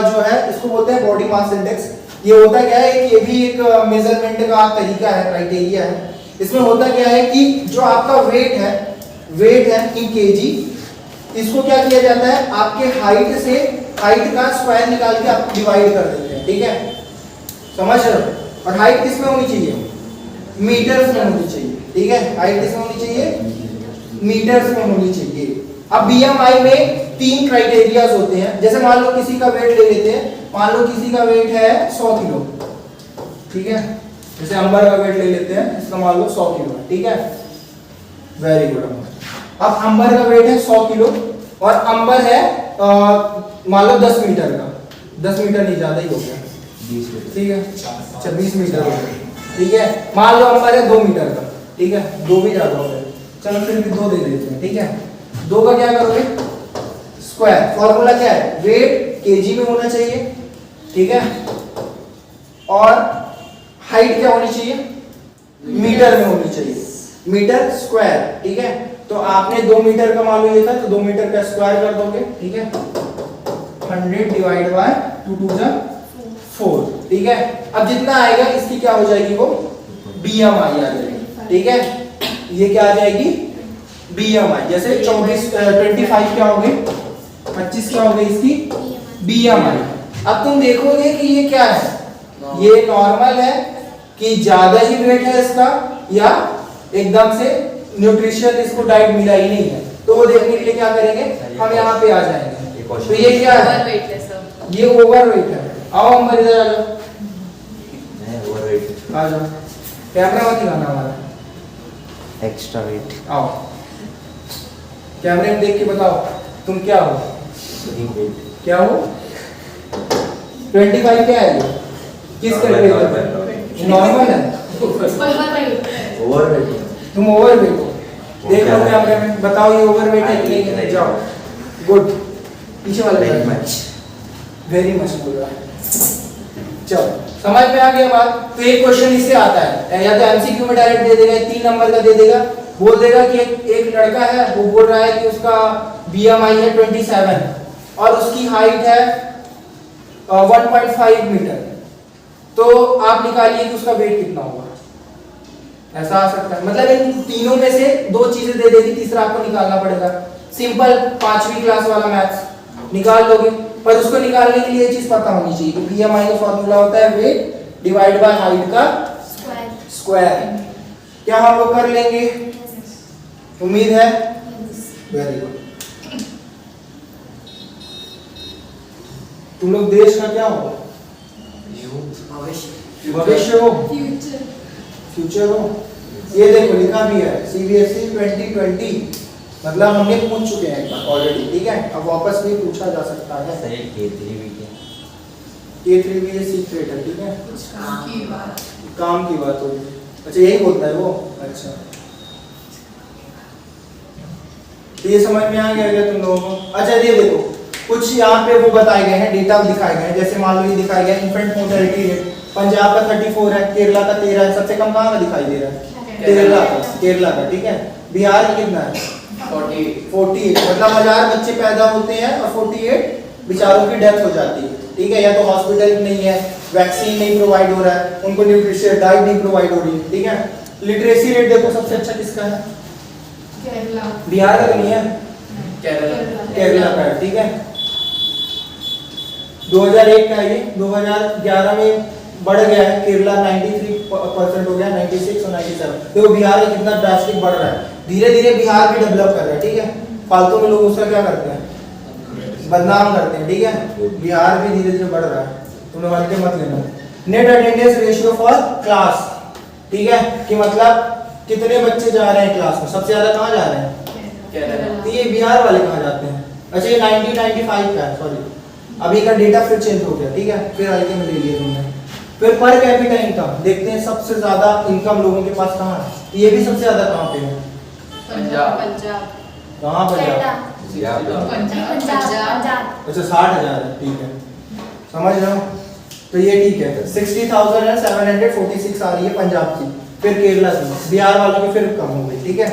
जो है इसको बोलते हैं बॉडी मास इंडेक्स। ये होता क्या है कि ये भी एक मेजरमेंट का तरीका है, क्राइटेरिया है। इसमें होता क्या है कि जो आपका वेट है इन केजी, इसको क्या किया जाता है, आपके हाइट से हाइट का स्क्वायर निकाल के आप डिवाइड कर देते हैं, ठीक है, समझ रहे हो। और हाइट किस में होनी चाहिए, मीटर्स में होनी चाहिए, ठीक है, हाइट किस में होनी चाहिए, मीटर्स में होनी चाहिए। अब BMI में 3 क्राइटेरियाज होते हैं। जैसे मान लो किसी का वेट ले लेते हैं, मान लो किसी का वेट है 100 किलो, ठीक है, जैसे अंबर का वेट ले लेते हैं, इसका मान लो 100 किलो है, ठीक है, वेरी गुड। अब अंबर का वेट है 100 किलो और अंबर है मान लो 10 मीटर का, 10 मीटर नहीं, ज्यादा ही हो गया, 20 मीटर, ठीक है, अच्छा 20 मीटर हो गया, ठीक है। मान लो अंबर है 2 मीटर का, ठीक है, 2 भी ज्यादा हो गया, चलो फिर भी 2 दे देते हैं, ठीक है। 2 का क्या करोगे, स्क्वायर। फॉर्मूला क्या है, वेट केजी में होना चाहिए, ठीक है, और हाइट क्या होनी चाहिए, मीटर में होनी चाहिए, मीटर स्क्वायर, ठीक है। तो आपने 2 मीटर का मान लो ये था, तो 2 मीटर का स्क्वायर कर दोगे, ठीक है, 100 डिवाइड बाय 2 2 जा 4, ठीक है। अब जितना आएगा इसकी क्या हो जाएगी, वो BMI आ जाएगी, ठीक है, ये क्या आ जाएगी, BMI। जैसे 25 क्या हो गई, 25 क्या हो गई इसकी BMI। अब तुम देखोगे कि ये क्या है, ये नॉर्मल है कि ज्यादा ही वेट है इसका, या एकदम से न्यूट्रिशन इसको डाइट मिला ही नहीं है। तो वो देखने के लिए क्या करेंगे, हम यहाँ पे आ जाएंगे। तो ये क्या है, ये ओवरवेट है। आओ हम इधर आ जाओ, ओवरवेट आ जाओ, कैमरा मत हिलाना हमारा, एक्स्ट्रा वेट। आओ कैमरे में देख के बताओ तुम क्या हो, क्या हो, 25 क्या है ये, किस कैटेगरी का, नॉर्मल है, ओवरवेट, तुम ओवरवेट हो, देख लो कैमरे में, बताओ ये ओवरवेट है कि नहीं, जाओ, गुड, पीछे वाला वेरी मच बोल रहा है। चलो समझ में आ गया बात। तो एक क्वेश्चन इससे आता है, या तो MCQ में डायरेक्ट दे देगा, 3 नंबर का दे देगा, बोल देगा कि एक लड़का है, वो बोल रहा है कि उसका BMI है 27 और उसकी हाइट है 1.5 मीटर। तो आप निकालिए कि उसका वेट कितना होगा, ऐसा आ सकता है। मतलब इन तीनों में से 2 चीजें दे देगी, तीसरा आपको निकालना पड़ेगा। सिंपल 5वीं क्लास वाला मैथ्स निकाल लोगे, पर उसको निकालने के लिए ये चीज पता होनी चाहिए कि BMI का फॉर्मूला होता है वेट डिवाइड बाय हाइट का स्क्वायर। क्या हम लोग कर लेंगे, उम्मीद है, वेरी गुड। तुम लोग देश का क्या हो, भविष्य हो, फ्यूचर हो। ये देखो लिखा भी है CBSE 2020, मतलब हमने पूछ चुके हैं एक बार ऑलरेडी, ठीक है, अब वापस भी पूछा जा सकता है। सही K3 भी क्या, K3 भी ये सीक्रेट है, ठीक है, काम की बात होगी। अच्छा यही बोलता है वो, अच्छा तो ये समझ में आ गया क्या तुम लोगों को। अच्छा ये देखो कुछ यहाँ पे वो बताए गए हैं, डेटा दिखाए गए हैं, जैसे मान लो ये दिखाया गया इन्फेंट मोर्टेलिटी रेट पंजाब का 34 है, केरला का 13 है, सबसे कम कहाँ का दिखाई दे रहा है, केरला का, ठीक है। बिहार का कितना है, 48, मतलब 1000 बच्चे पैदा होते हैं और 48 बेचारों की डेथ हो जाती है, ठीक है। या तो हॉस्पिटल नहीं है, वैक्सीन नहीं प्रोवाइड हो रहा है, उनको न्यूट्रिशन डाइट नहीं प्रोवाइड हो रही है, ठीक है। लिटरेसी रेट देखो सबसे अच्छा किसका है, बिहार का नहीं है, केरला का है, ठीक है। 2001 का ये 2011 में बढ़ गया है, केरला 93% हो गया, 96 और 97। देखो बिहार का कितना ड्रास्टिक बढ़ रहा है, धीरे धीरे बिहार भी डेवलप कर रहा है, ठीक है। फालतू में लोग उसका क्या करते हैं, बदनाम करते हैं, ठीक है। बिहार भी धीरे धीरे बढ़ रहा है, तुमने हल्के मत लेना। Net attendance ratio for class, ठीक है, कि मतलब कितने बच्चे जा रहे हैं क्लास में, सबसे ज्यादा कहाँ जा रहे हैं, तो ये बिहार वाले कहाँ जाते हैं। अच्छा ये 95 का है, सॉरी अभी का डेटा फिर चेंज हो गया, ठीक है, फिर हल्के में ले लिया तुमने। फिर पर कैपिटा इनकम देखते हैं, सबसे ज्यादा इनकम लोगों के पास कहाँ है, ये भी सबसे ज्यादा कहाँ पे है, पंजाब। कहाँ पंजाब, अच्छा 60,000 है, ठीक है, समझ रहे हो। तो ये ठीक है, 60,746 आ रही है पंजाब की, फिर केरला की, बिहार वालों की फिर कम हो गई, ठीक है।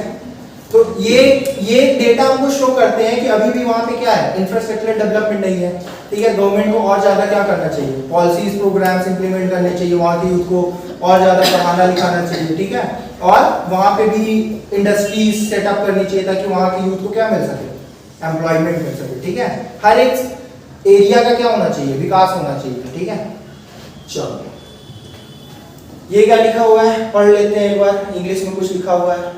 तो ये डेटा हमको शो करते हैं कि अभी भी वहां पे क्या है, इंफ्रास्ट्रक्चर डेवलपमेंट नहीं है। ठीक है, गवर्नमेंट को और ज्यादा क्या करना चाहिए, पॉलिसीज प्रोग्राम्स इंप्लीमेंट करने चाहिए, वहाँ के यूथ को और ज्यादा पढ़ाना लिखाना चाहिए। ठीक है, और वहाँ पे भी इंडस्ट्रीज सेटअप करनी चाहिए ताकि वहाँ के यूथ को क्या मिल सके, एम्प्लॉयमेंट मिल सके। ठीक है, हर एक एरिया का क्या होना चाहिए, विकास होना चाहिए। ठीक है, चलो ये क्या लिखा हुआ है पढ़ लेते हैं एक बार, इंग्लिश में कुछ लिखा हुआ है।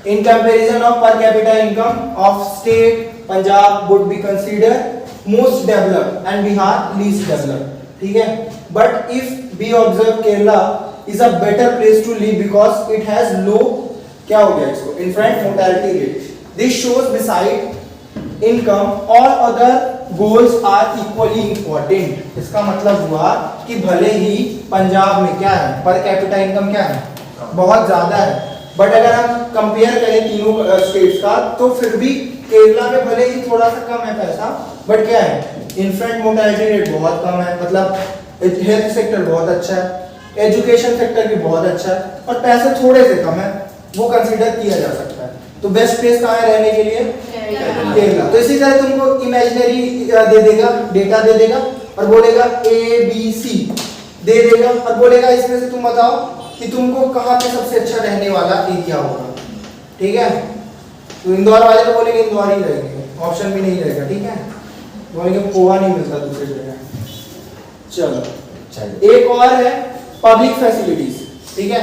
In comparison of per capita income of state, Punjab would be considered most developed and Bihar least developed. ठीक है, but if we observe Kerala is a better place to live because it has low, क्या हो गया इसको, infant mortality rate. This shows beside income all other goals are equally important. इसका मतलब हुआ कि भले ही पंजाब में क्या है, पर कैपिटा इनकम क्या है, बहुत ज्यादा है, बट अगर हम कंपेयर करें तीनों स्टेट्स का तो फिर भी केरला में भले ही थोड़ा सा कम है पैसा, बट क्या है, इन्फेंट मोर्टेलिटी रेट बहुत कम है, मतलब हेल्थ सेक्टर बहुत अच्छा है, एजुकेशन सेक्टर भी बहुत अच्छा है, और पैसे थोड़े से कम है, वो कंसीडर किया जा सकता है। तो बेस्ट प्लेस कहाँ है रहने के लिए, केरला। तो इसी तरह तुमको इमेजिनरी दे देगा, डेटा दे देगा और बोलेगा ABC दे देगा और बोलेगा इसमें से तुम बताओ कि तुमको कहाँ पे सबसे अच्छा रहने वाला एरिया होगा। ठीक है, तो इंदौर वाले तो बोलेंगे इंदौर ही रहेंगे, ऑप्शन भी नहीं रहेगा। ठीक है, बोलेंगे पोहा नहीं मिलता दूसरी जगह। चलो एक और है पब्लिक फैसिलिटीज। ठीक है,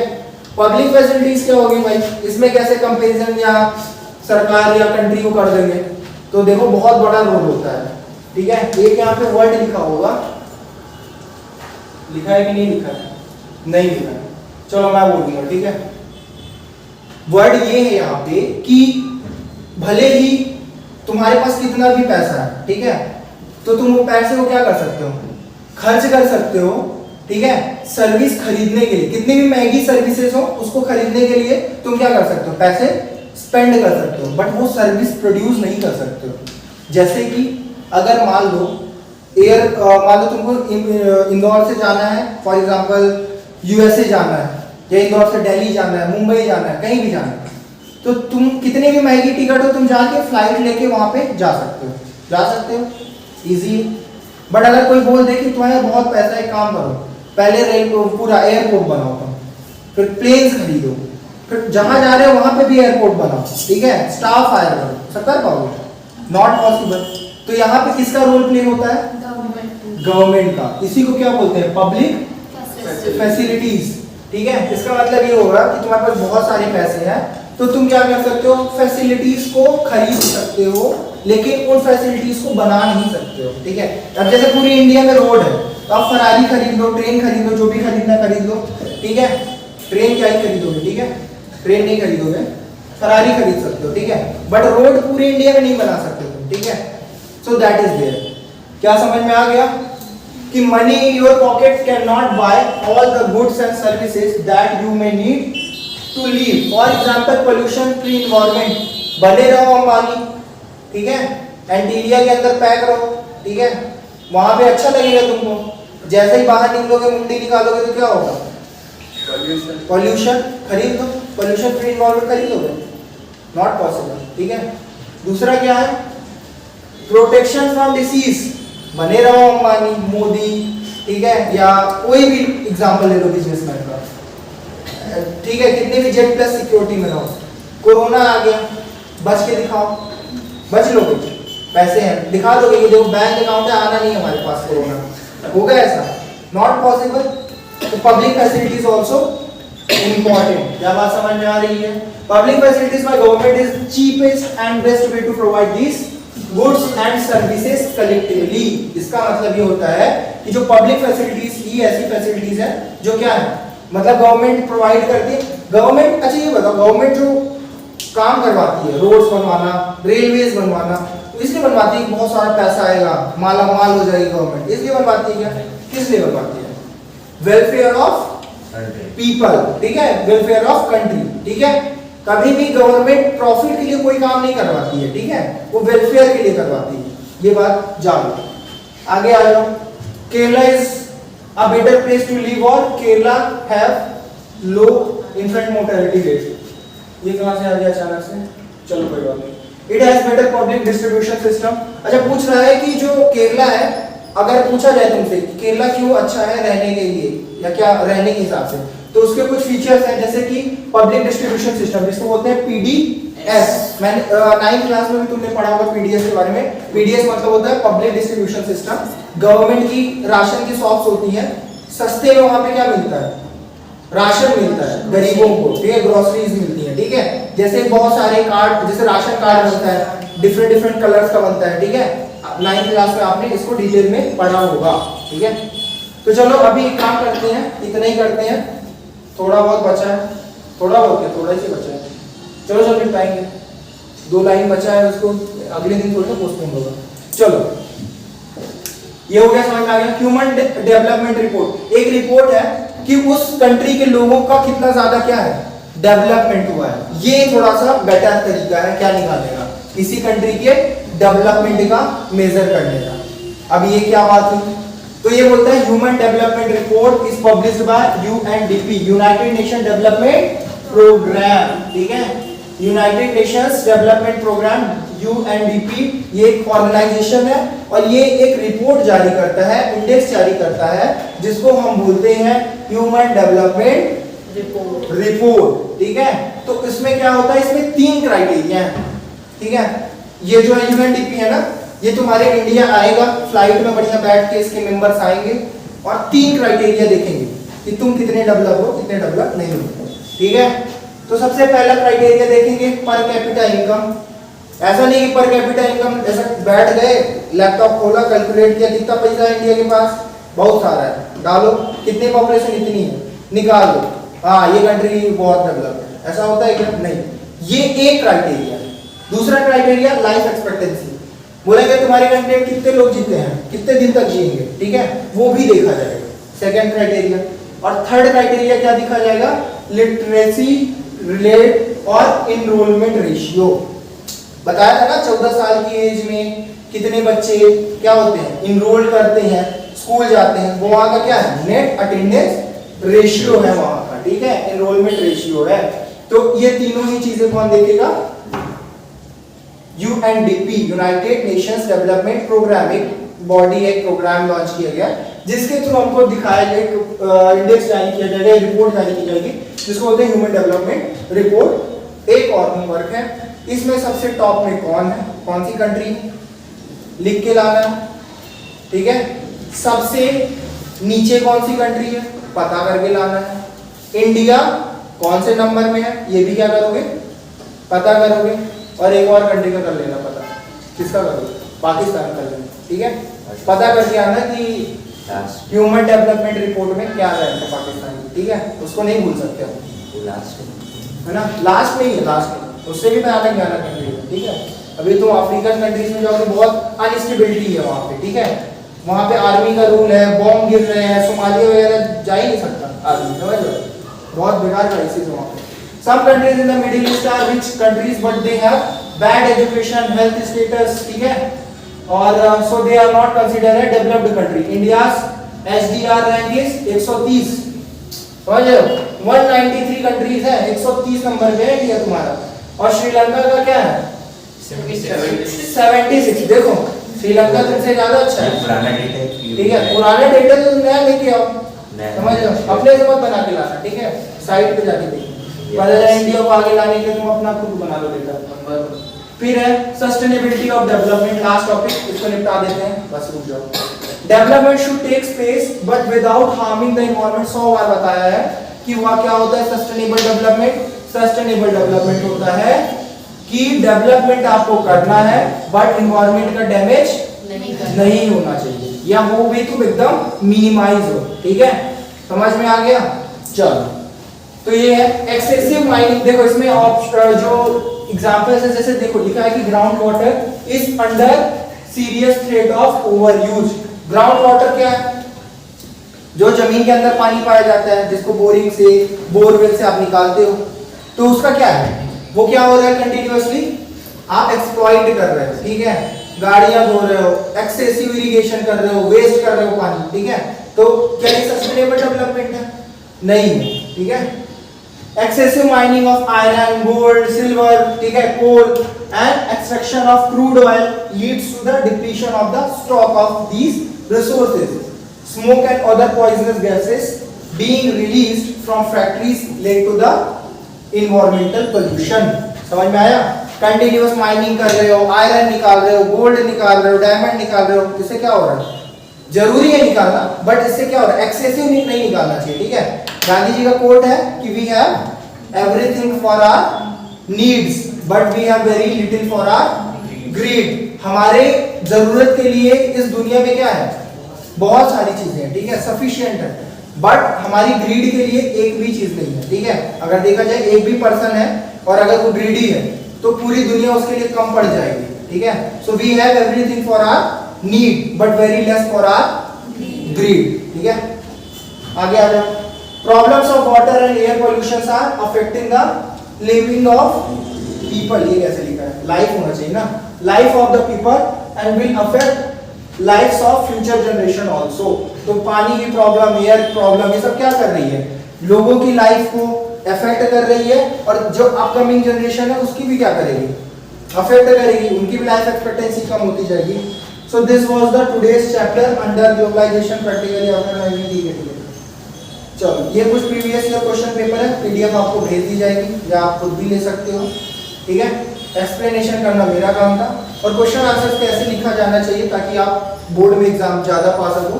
पब्लिक फैसिलिटीज क्या होगी भाई, इसमें कैसे कंपैरिजन या सरकार या कंट्री को कर देंगे, तो देखो बहुत बड़ा रोल होता है। ठीक है, एक यहाँ पे वर्ड लिखा होगा, लिखा है कि नहीं लिखा है, नहीं लिखा है, चलो मैं बोल दूंगा। ठीक है, वर्ड ये है यहाँ पे कि भले ही तुम्हारे पास कितना भी पैसा है, ठीक है, तो तुम वो पैसे को क्या कर सकते हो, खर्च कर सकते हो। ठीक है, सर्विस खरीदने के लिए, कितनी भी महंगी सर्विसेज हो उसको खरीदने के लिए तुम क्या कर सकते हो, पैसे स्पेंड कर सकते हो, बट वो सर्विस प्रोड्यूस नहीं कर सकते हो। जैसे कि अगर मान लो मान लो तुमको इंदौर से जाना है, फॉर एग्जांपल USA जाना है, या इंदौर से दिल्ली जाना है, मुंबई जाना है, कहीं भी जाना है, तो तुम कितने भी महंगी टिकट हो तुम जाके फ्लाइट लेके वहां पे जा सकते हो, इजी। बट अगर कोई बोल दे कि तुम्हारे बहुत पैसा है, काम करो, पहले पूरा एयरपोर्ट बनाओ तुम, फिर प्लेन खरीदो, फिर जहां जा रहे हो वहां पे भी एयरपोर्ट बनाओ, ठीक है, स्टाफ हायर करो, सब कर पाओगे, नॉट पॉसिबल। तो यहाँ पे किसका रोल प्ले होता है, गवर्नमेंट का। इसी को क्या बोलते हैं, पब्लिक फैसिलिटीज। ठीक है, इसका मतलब ये होगा कि तुम्हारे पास बहुत सारे पैसे हैं तो तुम क्या कर सकते हो, फैसिलिटीज को खरीद सकते हो, लेकिन उन फैसिलिटीज को बना नहीं सकते हो। ठीक है, अब जैसे पूरी इंडिया में रोड है तो आप फरारी खरीद लो, ट्रेन खरीद लो, जो भी खरीदना खरीद लो। ठीक है, ट्रेन क्या ही खरीदोगे, ठीक है, ट्रेन नहीं खरीदोगे, फरारी खरीद सकते हो। ठीक है, बट रोड पूरे इंडिया में नहीं बना सकते तुम। ठीक है, सो दैट इज देयर। क्या समझ में आ गया कि money in your pocket can not buy all the goods and services that you may need to live. For example pollution free environment, बने रहो अंबानी, ठीक है, एंटीरिया के अंदर पैक रहो, ठीक है, वहां पे अच्छा लगेगा तुमको। जैसे ही बाहर निकलोगे, मुंडी निकालोगे तो क्या होगा, पोल्यूशन खरीद लो, पोल्यूशन फ्री एनवायरनमेंट खरीद लोगे, नॉट पॉसिबल। ठीक है, दूसरा क्या है, प्रोटेक्शन फ्रॉम डिसीज, बने रहो अंबानी, मोदी, ठीक है, या कोई भी एग्जांपल ले लो बिजनेसमैन का, ठीक है, कितने भी जेड प्लस सिक्योरिटी में रहो, कोरोना आ गया, बच के दिखाओ, बच लोगे, पैसे हैं, दिखा दोगे कि देखो बैंक अकाउंट है, आना नहीं हमारे पास, कोरोना हो गया, ऐसा नॉट पॉसिबल। तो पब्लिक फैसिलिटीज आल्सो इंपॉर्टेंट। क्या बात समझ में आ रही है, public facilities by government is cheapest and best way to provide this goods and services collectively. इसका मतलब ये होता है कि जो पब्लिक फैसिलिटीज ही ऐसी फैसिलिटीज है जो क्या है, मतलब गवर्नमेंट प्रोवाइड करती है। गवर्नमेंट, अच्छा ये बताओ, गवर्नमेंट जो काम करवाती है, रोड्स बनवाना, रेलवेज बनवाना, तो इसलिए बनवाती है कि बहुत सारा पैसा आएगा, माला माल हो जाएगी गवर्नमेंट, इसलिए बनवाती है क्या, किस लिए बनवाती है, वेलफेयर ऑफ पीपल, ठीक है, वेलफेयर ऑफ कंट्री। ठीक है, कभी भी गवर्नमेंट प्रॉफिट के लिए कोई काम नहीं करवाती है, ठीक है, वो वेलफेयर के लिए करवाती है, ये बात जानो। आगे आ जाओ, Kerala is a better place to live और Kerala have low infant mortality rate. ये कहां से आ गया अचानक से, चलो कोई बात नहीं। It has better public distribution system. अच्छा पूछ रहा है कि जो केरला है, अगर पूछा जाए तुमसे कि केरला क्यों अच्छा है रहने के लिए या क्या रहने के हिसाब से, तो उसके कुछ फीचर्स हैं जैसे कि पब्लिक डिस्ट्रीब्यूशन सिस्टम जिसको बोलते हैं पीडीएस। मैंने 9th क्लास में भी तुमने पढ़ा होगा पीडीएस के बारे में। पीडीएस मतलब होता है पब्लिक डिस्ट्रीब्यूशन सिस्टम। गवर्नमेंट की राशन की शॉप्स होती हैं, सस्ते में वहां पे क्या मिलता है, राशन मिलता है गरीबों को, ठीक है, ग्रोसरीज मिलती है, ठीक है। जैसे बहुत सारे कार्ड, जैसे राशन कार्ड बनता है, डिफरेंट डिफरेंट कलर्स का बनता है, ठीक है। 9th क्लास में आपने इसको डिटेल में पढ़ा होगा, ठीक है। तो चलो अभी एक काम करते हैं, इतना ही करते हैं, थोड़ा बहुत बचा है, थोड़ा बहुत क्या, थोड़ा ही से बचा है, चलो चलो निपटाएंगे। 2 लाइन बचा है, उसको अगले दिन थोड़ा पोस्टपोन होगा। चलो ये हो गया, समझ में आ गया। ह्यूमन डेवलपमेंट रिपोर्ट एक रिपोर्ट है कि उस कंट्री के लोगों का कितना ज्यादा क्या है, डेवलपमेंट हुआ है। ये थोड़ा सा बेटर तरीका है क्या निकालने का, किसी कंट्री के डेवलपमेंट का मेजर करने का। अब ये क्या बात हुई, तो ये बोलता है human development report is published by UNDP, United Nation Development Programme, ठीक है। United Nations Development Programme UNDP ये एक ऑर्गेनाइजेशन है और ये एक रिपोर्ट जारी करता है, इंडेक्स जारी करता है, जिसको हम बोलते हैं ह्यूमन डेवलपमेंट रिपोर्ट, ठीक है। तो इसमें क्या होता है, इसमें 3 क्राइटेरिया है, ठीक है। ये जो है यूएनडीपी है ना, ये तुम्हारे इंडिया आएगा, फ्लाइट में बढ़िया बैठ के इसके मेंबर्स आएंगे और 3 क्राइटेरिया देखेंगे कि तुम कितने डेवलप हो, कितने डेवलप नहीं हो, ठीक है। तो सबसे पहला क्राइटेरिया देखेंगे पर कैपिटा इनकम। ऐसा नहीं कि पर कैपिटा इनकम ऐसा बैठ गए, लैपटॉप खोला, कैलकुलेट किया कितना पैसा है इंडिया के पास, बहुत सारा है, डालो, कितनी पॉपुलेशन इतनी है, निकाल दो, हाँ ये कंट्री बहुत डेवलप है, ऐसा होता है क्या, नहीं। ये एक क्राइटेरिया है। दूसरा क्राइटेरिया लाइफ एक्सपेक्टेंसी, बोलेंगे तुम्हारे कंट्री में कितने लोग जीते हैं, कितने दिन तक जिएंगे, ठीक है, वो भी देखा जाएगा, सेकेंड क्राइटेरिया। और थर्ड क्राइटेरिया क्या देखा जाएगा, लिटरेसी रिलेट और इनरोलमेंट रेशियो। बताया था ना 14 साल की एज में कितने बच्चे क्या होते हैं, इनरोल करते हैं, स्कूल जाते हैं, वो वहां का क्या है, नेट अटेंडेंस रेशियो है वहां का, ठीक है, एनरोलमेंट रेशियो है। तो ये तीनों ही चीजें कौन देखेगा, UNDP, United Nations Development Programme, एक बॉडी, एक प्रोग्राम लॉन्च किया गया जिसके थ्रू हमको दिखाया जाएगा, इंडेक्स जारी किया जाएगा, रिपोर्ट जारी की जाएगी जिसको बोलते हैं ह्यूमन डेवलपमेंट रिपोर्ट। एक और होमवर्क है, इसमें सबसे टॉप में कौन है, कौन सी कंट्री लिख के लाना है, ठीक है। सबसे नीचे कौन सी कंट्री है पता करके लाना है। इंडिया कौन से नंबर में है ये भी क्या करोगे, पता करोगे। और एक और कंट्री का कर लेना पता, किसका करोगे, पाकिस्तान कर लेना, ठीक है। पता करके आना कि ह्यूमन डेवलपमेंट रिपोर्ट में क्या रैंक है पाकिस्तान की, ठीक है, उसको नहीं भूल सकते हम, है ना, लास्ट में ही है, लास्ट में, उससे भी मैं अलग जाना कंट्री है, ठीक है। अभी तो अफ्रीकन कंट्रीज में जाओगे बहुत अनस्टेबिलिटी है वहाँ पे, ठीक है, वहाँ पे आर्मी का रूल है, बॉम्ब गिर रहे हैं, सोमालिया वगैरह जा ही नहीं सकता आर्मी, समझ लो, बहुत बेकार क्राइसिस है वहाँ पे। Some countries in the Middle East are rich countries but they have bad education, health status, ठीक है, और so they are not considered a developed country. India's SDR rank is 130, समझ रहे हो, 193 कंट्रीज है, 130 नंबर पे है इंडिया तुम्हारा। और श्रीलंका का क्या है 76, देखो श्रीलंका तुमसे ज्यादा अच्छा है, पुराना डेटा, ठीक है, पुराना डेटा तो तुम नया लेके आओ, समझ रहे हो, अपने से मत बना के लाना, ठीक है, साइट पे जाके देखो, पता है इंडिया को आगे लाने के लिए तुम अपना खुद बना लो डेटा। फिर है sustainability of development, last topic, इसको निपटा देते हैं, बस रुक जाओ। Development should tech space but without harming the environment, 100 बार बताया है कि वह क्या होता है सस्टेनेबल डेवलपमेंट। सस्टेनेबल डेवलपमेंट होता है कि डेवलपमेंट आपको करना है बट एनवायरनमेंट का डैमेज नहीं होना चाहिए, या वो भी तुम एकदम मिनिमाइज हो, ठीक है, समझ में आ गया। चलो तो ये है एक्सेसिव माइनिंग, देखो इसमें जो एग्जांपल्स है, जैसे देखो लिखा है कि ground water is under serious threat of overuse. Ground water क्या है, जो जमीन के अंदर पानी पाया जाता है, जिसको बोरिंग से, बोरवेल से आप निकालते हो, तो उसका क्या है, वो क्या हो रहा है, कंटिन्यूअसली आप एक्सप्लॉइट कर रहे हो, ठीक है, गाड़ियां धो रहे हो, एक्सेसिव इरिगेशन कर रहे हो, वेस्ट कर रहे हो पानी, ठीक है, तो क्या ये सस्टेनेबल डेवलपमेंट है, नहीं, ठीक है। Excessive mining of iron, gold, silver, ठीक है, coal and extraction of crude oil leads to the depletion of the stock of these resources. Smoke and other poisonous gases being released from factories led to the environmental pollution. समझ में आया? Continuous mining कर रहे हो, iron निकाल रहे हो, gold निकाल रहे हो, डायमंड निकाल रहे हो, इससे क्या हो रहा है? जरूरी है निकालना, बट इससे क्या हो रहा है? एक्सेसिव नहीं निकालना चाहिए, ठीक है? गांधी जी का कोट है कि we have everything for our needs but we have very little for our greed. हमारे जरूरत के लिए इस दुनिया में क्या है? बहुत सारी चीजें हैं, ठीक है, सफिशिएंट है, बट हमारी ग्रीड के लिए एक भी चीज नहीं है, ठीक है? अगर देखा जाए एक भी पर्सन है और अगर वो ग्रीडी है तो पूरी दुनिया उसके लिए कम पड़ जाएगी, ठीक है? So we have everything for our need but very less for our greed, ठीक है? आगे आ जाओ. Problems of water and air pollution are affecting the living of people. ये कैसे लिखा है? लाइफ होना चाहिए ना, life of the people and will affect lifes of future generation also. तो पानी की प्रॉब्लम, एयर प्रॉब्लम, ये सब क्या कर रही है? लोगों की लाइफ को अफेक्ट कर रही है और जो अपकमिंग जनरेशन है उसकी भी क्या करेगी? अफेक्ट करेगी, उनकी भी लाइफ एक्सपेक्टेंसी कम होती जाएगी. So this was the today's chapter under globalisation practically organising. ठीक है. चलो, ये कुछ प्रीवियस ईयर क्वेश्चन पेपर है, पीडीएफ आपको भेज दी जाएगी या आप खुद भी ले सकते हो, ठीक है? एक्सप्लेनेशन करना मेरा काम था और क्वेश्चन आंसर कैसे लिखा जाना चाहिए ताकि आप बोर्ड में एग्जाम ज्यादा पा सको,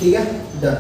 ठीक है? डन.